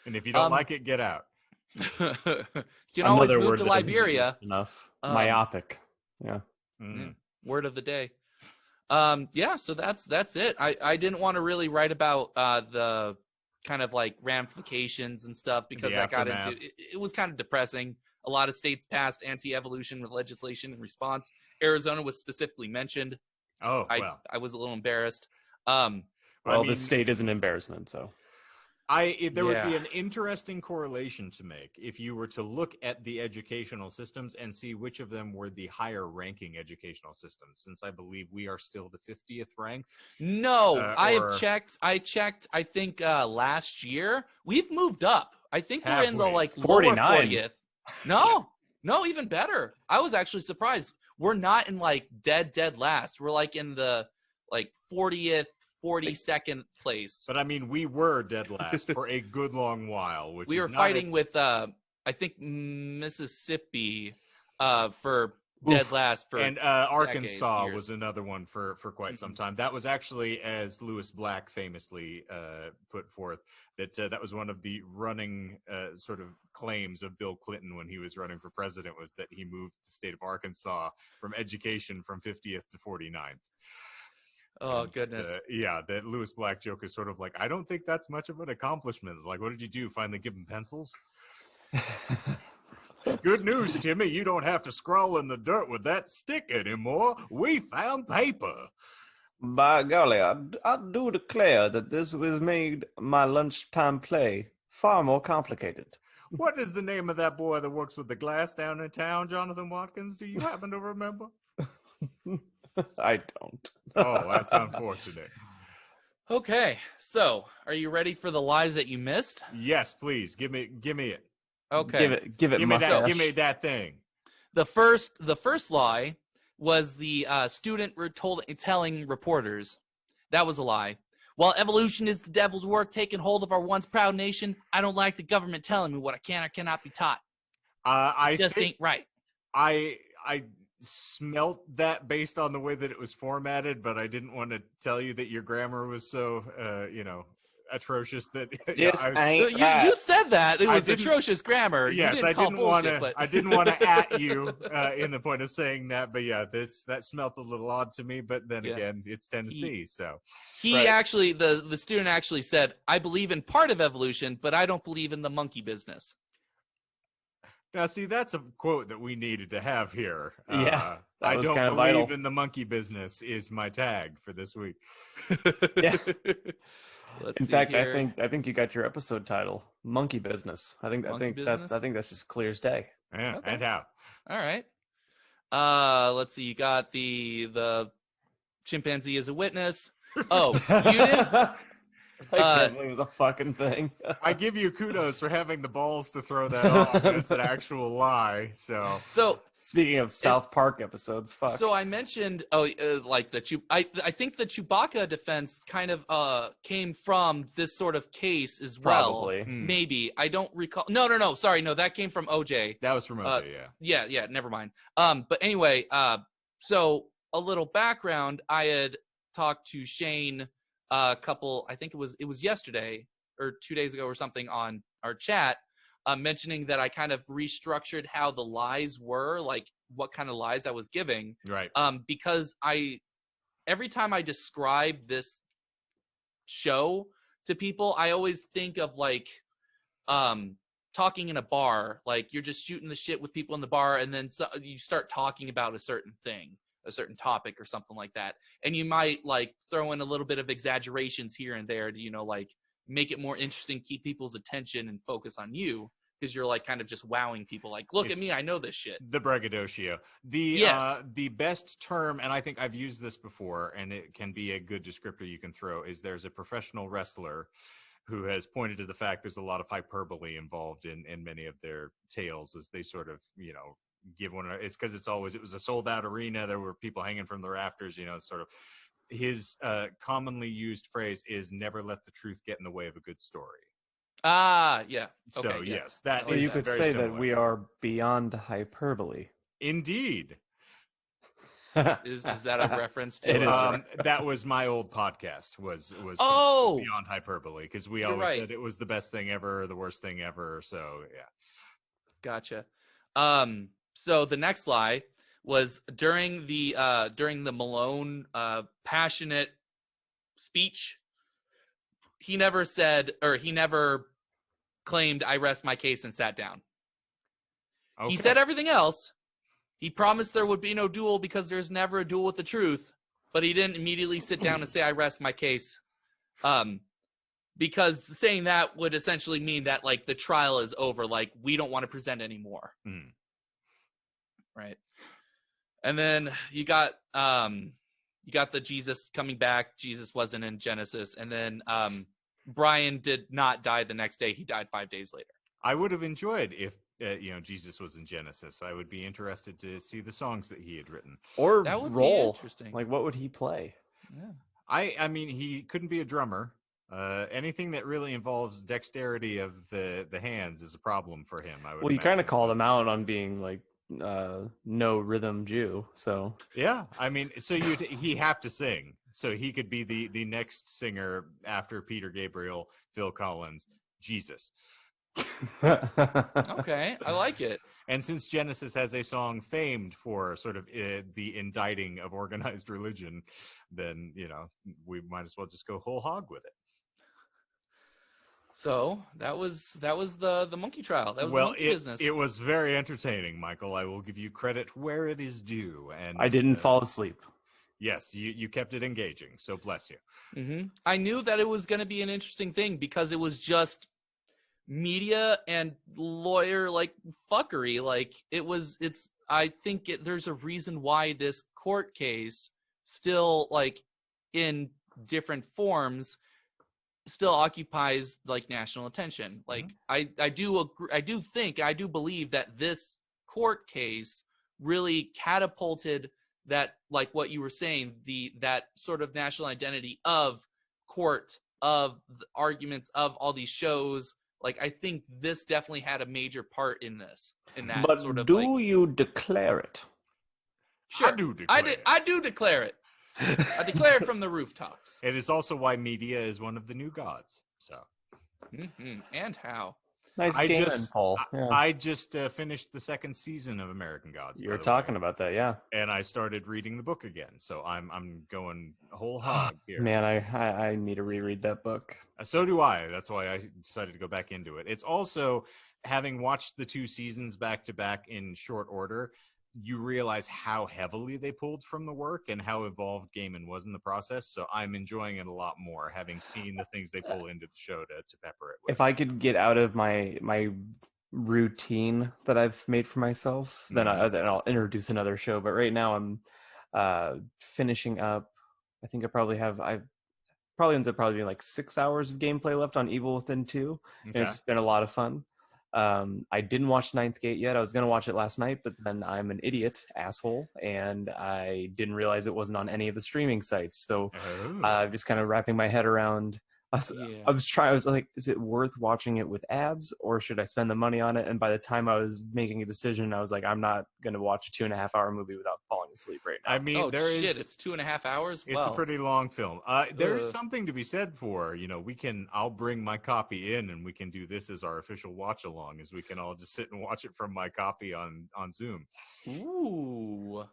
And if you don't like it, get out. You can always move to Liberia. Enough. Myopic. Yeah. Mm. Word of the day. So that's it. I didn't want to really write about the kind of like ramifications and stuff, because I got into it was kind of depressing. A lot of states passed anti-evolution legislation in response. Arizona was specifically mentioned. Oh, I was a little embarrassed. The state is an embarrassment, so. There would be an interesting correlation to make if you were to look at the educational systems and see which of them were the higher ranking educational systems, since I believe we are still the 50th rank. No, I checked, I think last year. We've moved up. I think we're in the like 49. 40th. No, even better. I was actually surprised. We're not in like dead last. We're like in the like 40th, 42nd place. But I mean, we were dead last for a good long while. Which we were fighting with, I think, Mississippi for dead last for and Arkansas was another one for quite some time. That was actually, as Lewis Black famously put forth, that was one of the running sort of claims of Bill Clinton when he was running for president, was that he moved the state of Arkansas from education from 50th to 49th. Oh, goodness. That Lewis Black joke is sort of like, I don't think that's much of an accomplishment. Like, what did you do? Finally give him pencils? Good news, Timmy. You don't have to scrawl in the dirt with that stick anymore. We found paper. By golly, I do declare that this has made my lunchtime play far more complicated. What is the name of that boy that works with the glass down in town, Jonathan Watkins? Do you happen to remember? I don't. Oh, that's unfortunate. Okay, so are you ready for the lies that you missed? Yes, please. Give me it. Okay. Give it mustache. Give me that thing. The first lie was the student telling reporters. That was a lie. While evolution is the devil's work taking hold of our once proud nation, I don't like the government telling me what I can or cannot be taught. It just ain't right. I smelt that based on the way that it was formatted, but I didn't want to tell you that your grammar was so atrocious that you said that it was atrocious grammar. Yes, I didn't want to at you in the point of saying that, but yeah, that smelt a little odd to me. But then again, it's Tennessee, so actually the student actually said, "I believe in part of evolution, but I don't believe in the monkey business." Now, see, that's a quote that we needed to have here. Yeah, I don't believe vital. in the monkey business is my tag for this week. Yeah. In fact, here. I think you got your episode title, "Monkey Business." I think that's just clear as day. Yeah, okay. And how? All right. Let's see. You got the chimpanzee as a witness. Oh, you did. I can't believe it was a fucking thing. I give you kudos for having the balls to throw that off. It's an actual lie. So speaking of South Park episodes, fuck. So I mentioned, I think the Chewbacca defense kind of came from this sort of case as well. Probably. Maybe. I don't recall. No. Sorry, no, that came from OJ. That was from OJ. Yeah. Never mind. But anyway, so a little background. I had talked to Shane. I think it was yesterday or 2 days ago or something on our chat, mentioning that I kind of restructured how the lies were, like what kind of lies I was giving. Right. Because every time I describe this show to people, I always think of like talking in a bar, like you're just shooting the shit with people in the bar, and then you start talking about a certain thing, a certain topic or something like that, and you might like throw in a little bit of exaggerations here and there to like make it more interesting, keep people's attention and focus on you, because you're like kind of just wowing people, like, look at me, I know this shit. The braggadocio. The best term, and I think I've used this before, and it can be a good descriptor you can throw, is there's a professional wrestler who has pointed to the fact there's a lot of hyperbole involved in many of their tales as they sort of give one. It's because it was a sold out arena. There were people hanging from the rafters. Sort of his commonly used phrase is "never let the truth get in the way of a good story." Yeah. Okay, so yeah. Yes, that so is you could very say similar. that we are beyond hyperbole. Indeed. Is that a reference to? That was my old podcast. Was beyond hyperbole, because we always said it was the best thing ever, or the worst thing ever. So yeah. Gotcha. So the next lie was during the Malone passionate speech. He never claimed "I rest my case" and sat down. Okay. He said everything else. He promised there would be no duel because there's never a duel with the truth, but he didn't immediately sit down and say "I rest my case," because saying that would essentially mean that like the trial is over, like we don't want to present anymore. Right. And then you got the Jesus coming back. Jesus wasn't in Genesis. And then Brian did not die the next day. He died 5 days later. I would have enjoyed if Jesus was in Genesis. I would be interested to see the songs that he had written. Or that would role. Be interesting. Like, what would he play? Yeah. I mean, he couldn't be a drummer. Anything that really involves dexterity of the hands is a problem for him. Well, you kind of called him out on being like no rhythm Jew. So yeah, I mean, so he have to sing, so he could be the next singer after Peter Gabriel, Phil Collins, Jesus. Okay, I like it. And since Genesis has a song famed for sort of the indicting of organized religion, then we might as well just go whole hog with it. So that was the monkey trial. That was the monkey business. It was very entertaining, Michael. I will give you credit where it is due. And I didn't fall asleep. Yes, you kept it engaging, so bless you. I knew that it was going to be an interesting thing because it was just media and lawyer like fuckery. Like I think there's a reason why this court case still, like, in different forms, still occupies like national attention. Like I do agree, I do believe that this court case really catapulted that, like what you were saying, that sort of national identity of court, of the arguments, of all these shows. Like, I think this definitely had a major part in this, in that But sort of, do like, you declare it? sure, I do declare it. I do declare it. I declare it from the rooftops. It is also why media is one of the new gods. So, And how? Nice I game, just, Paul. Yeah. I just finished the second season of American Gods. You were talking about that, yeah. and I started reading the book again. So I'm going whole hog here. Man, I need to reread that book. So do I. That's why I decided to go back into it. It's also, having watched the 2 seasons back to back in short order, you realize how heavily they pulled from the work and how evolved Gaiman was in the process. So I'm enjoying it a lot more, having seen the things they pull into the show to pepper it with. If I could get out of my routine that I've made for myself, then I'll introduce another show. But right now I'm finishing up. I think I probably ends up being like 6 hours of gameplay left on Evil Within 2, and it's been a lot of fun. I didn't watch Ninth Gate yet. I was going to watch it last night, but then I'm an asshole, and I didn't realize it wasn't on any of the streaming sites. So I'm just kind of wrapping my head around. I was like, is it worth watching it with ads, or should I spend the money on it? And by the time I was making a decision, I was like, I'm not going to watch a 2.5-hour movie without falling asleep right now. I mean, it's 2.5 hours. It's a pretty long film. There is something to be said for, I'll bring my copy in and we can do this as our official watch along, as we can all just sit and watch it from my copy on Zoom. Ooh.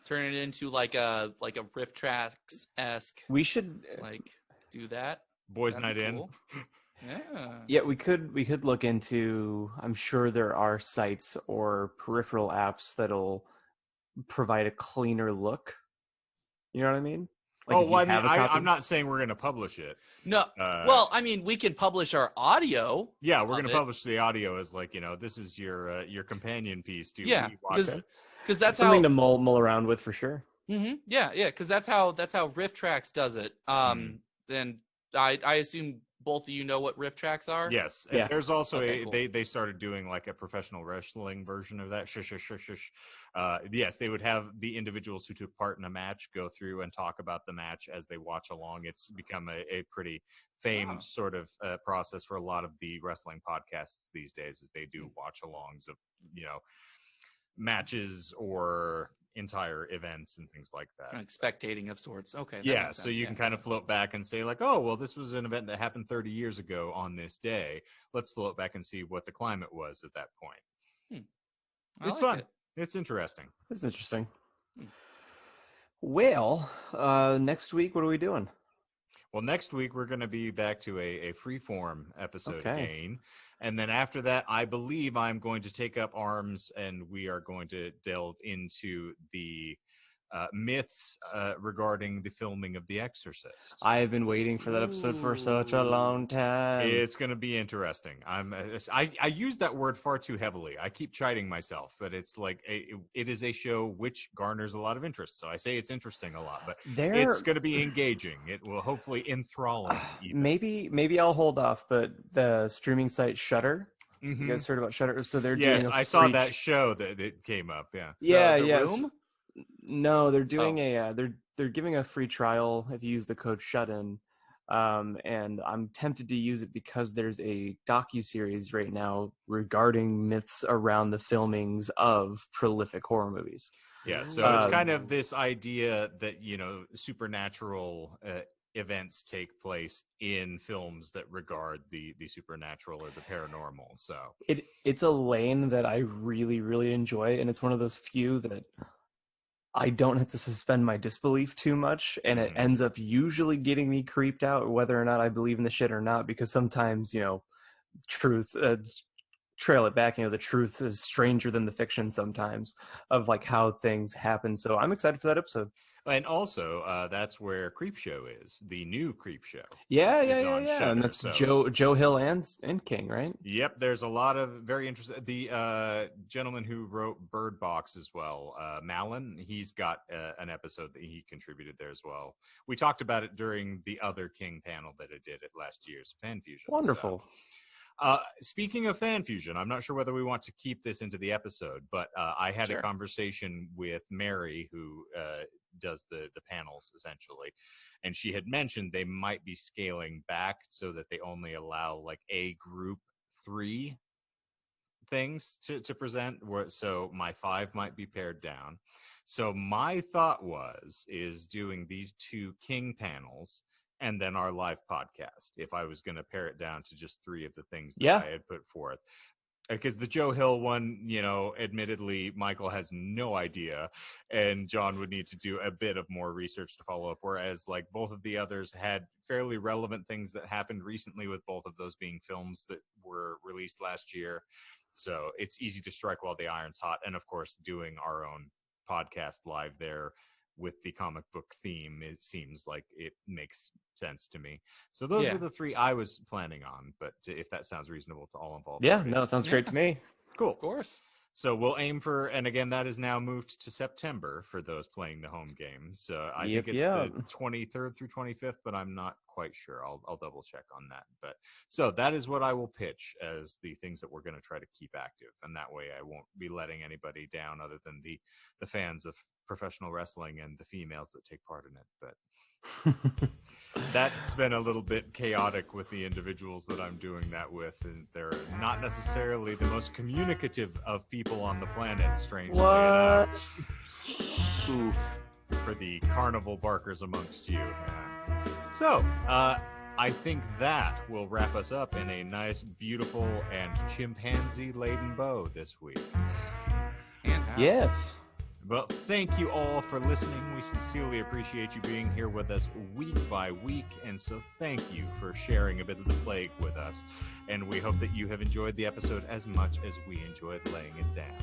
Turn it into like a Rift Tracks-esque. We should do that. Boys' night in. Yeah, we could look into, I'm sure there are sites or peripheral apps that'll provide a cleaner look. You know what I mean? I'm not saying we're going to publish it. No. Well, I mean, we can publish our audio. Yeah, we're going to publish the audio as this is your companion piece to watch it. Because that's something to mull around with for sure. Yeah, because that's how Rift Tracks does it. Then I assume both of you know what Rift Tracks are. Yes. Yeah. And there's also cool. they started doing like a professional wrestling version of that. Yes, they would have the individuals who took part in a match go through and talk about the match as they watch along. It's become a pretty famed sort of process for a lot of the wrestling podcasts these days, as they do watch alongs of matches or entire events and things like that. Like spectating of sorts. Okay. Yeah, so you can kind of float back and say like, oh, well, this was an event that happened 30 years ago on this day. Let's float back and see what the climate was at that point. It's fun. It's interesting. It's interesting. Well, next week, what are we doing? Well, next week, we're going to be back to a freeform episode again. And then after that, I believe I'm going to take up arms and we are going to delve into the myths regarding the filming of The Exorcist. I have been waiting for that episode for such a long time. It's going to be interesting. I use that word far too heavily. I keep chiding myself, but it's like it is a show which garners a lot of interest. So I say it's interesting a lot, but it's going to be engaging. It will hopefully enthralling. Maybe I'll hold off, but the streaming site Shudder. You guys heard about Shudder? So they're doing. I saw that show that it came up. Yeah. Yeah. The Room? No, they're doing they're giving a free trial if you use the code SHUTIN, and I'm tempted to use it because there's a docuseries right now regarding myths around the filmings of prolific horror movies. Yeah, so it's kind of this idea that supernatural events take place in films that regard the supernatural or the paranormal. So it's a lane that I really, really enjoy, and it's one of those few that I don't have to suspend my disbelief too much, and it ends up usually getting me creeped out whether or not I believe in the shit or not, because sometimes, truth, trail it back, the truth is stranger than the fiction sometimes of like how things happen. So I'm excited for that episode. And also, that's where Creep Show is. The new Creep Show. Yeah, is yeah. on Shudder, And that's so Joe Hill and King, right? Yep, there's a lot of very interesting. The gentleman who wrote Bird Box as well, Malin, he's got an episode that he contributed there as well. We talked about it during the other King panel that I did at last year's Fan Fusion. Wonderful. Speaking of Fan Fusion, I'm not sure whether we want to keep this into the episode, but I had a conversation with Mary, who does the panels essentially, and she had mentioned they might be scaling back so that they only allow like a group 3 things to present, so my 5 might be pared down. So my thought is doing these 2 King panels and then our live podcast, if I was going to pare it down to just 3 of the things that I had put forth. Because the Joe Hill one, you know, admittedly, Michael has no idea, and John would need to do a bit of more research to follow up, whereas, like, both of the others had fairly relevant things that happened recently, with both of those being films that were released last year. So it's easy to strike while the iron's hot. And, of course, doing our own podcast live there with the comic book theme, it seems like it makes sense to me. So those were the 3 I was planning on, but if that sounds reasonable to all involved. Yeah, no, it sounds great to me. Cool. Of course. So we'll aim for, and again, that is now moved to September for those playing the home games. So I think it's the 23rd through 25th, but I'm not quite sure. I'll double check on that. But so that is what I will pitch as the things that we're going to try to keep active. And that way I won't be letting anybody down other than the fans of professional wrestling and the females that take part in it. But that's been a little bit chaotic with the individuals that I'm doing that with, and they're not necessarily the most communicative of people on the planet, strangely enough. Oof. For the carnival barkers amongst you. Yeah. So, I think that will wrap us up in a nice, beautiful, and chimpanzee-laden bow this week. Yes. Well, thank you all for listening. We sincerely appreciate you being here with us week by week, and so thank you for sharing a bit of the plague with us. And we hope that you have enjoyed the episode as much as we enjoyed laying it down.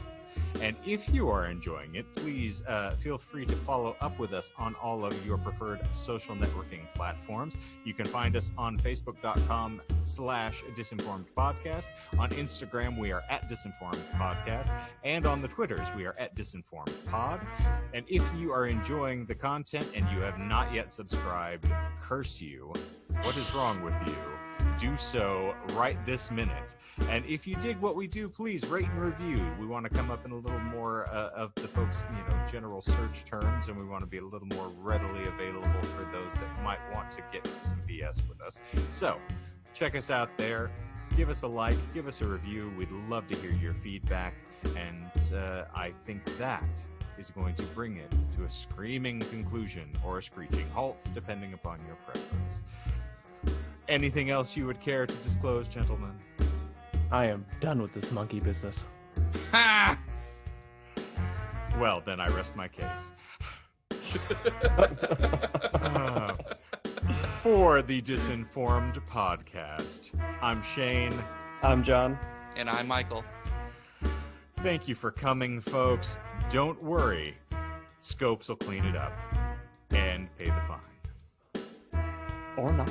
And if you are enjoying it, please feel free to follow up with us on all of your preferred social networking platforms. You can find us on Facebook.com/DisinformedPodcast. On Instagram, we are at DisinformedPodcast. And on the Twitters, we are at DisinformedPod. And if you are enjoying the content and you have not yet subscribed, curse you. What is wrong with you? Do so right this minute. And if you dig what we do, please rate and review. We want to come up in a little more of the folks, general search terms, and we want to be a little more readily available for those that might want to get to some BS with us. So check us out there. Give us a like, give us a review. We'd love to hear your feedback. And I think that is going to bring it to a screaming conclusion or a screeching halt, depending upon your preference. Anything else you would care to disclose, gentlemen? I am done with this monkey business. Ha! Well, then I rest my case. For the Disinformed Podcast, I'm Shane. I'm John. And I'm Michael. Thank you for coming, folks. Don't worry. Scopes will clean it up and pay the fine. Or not.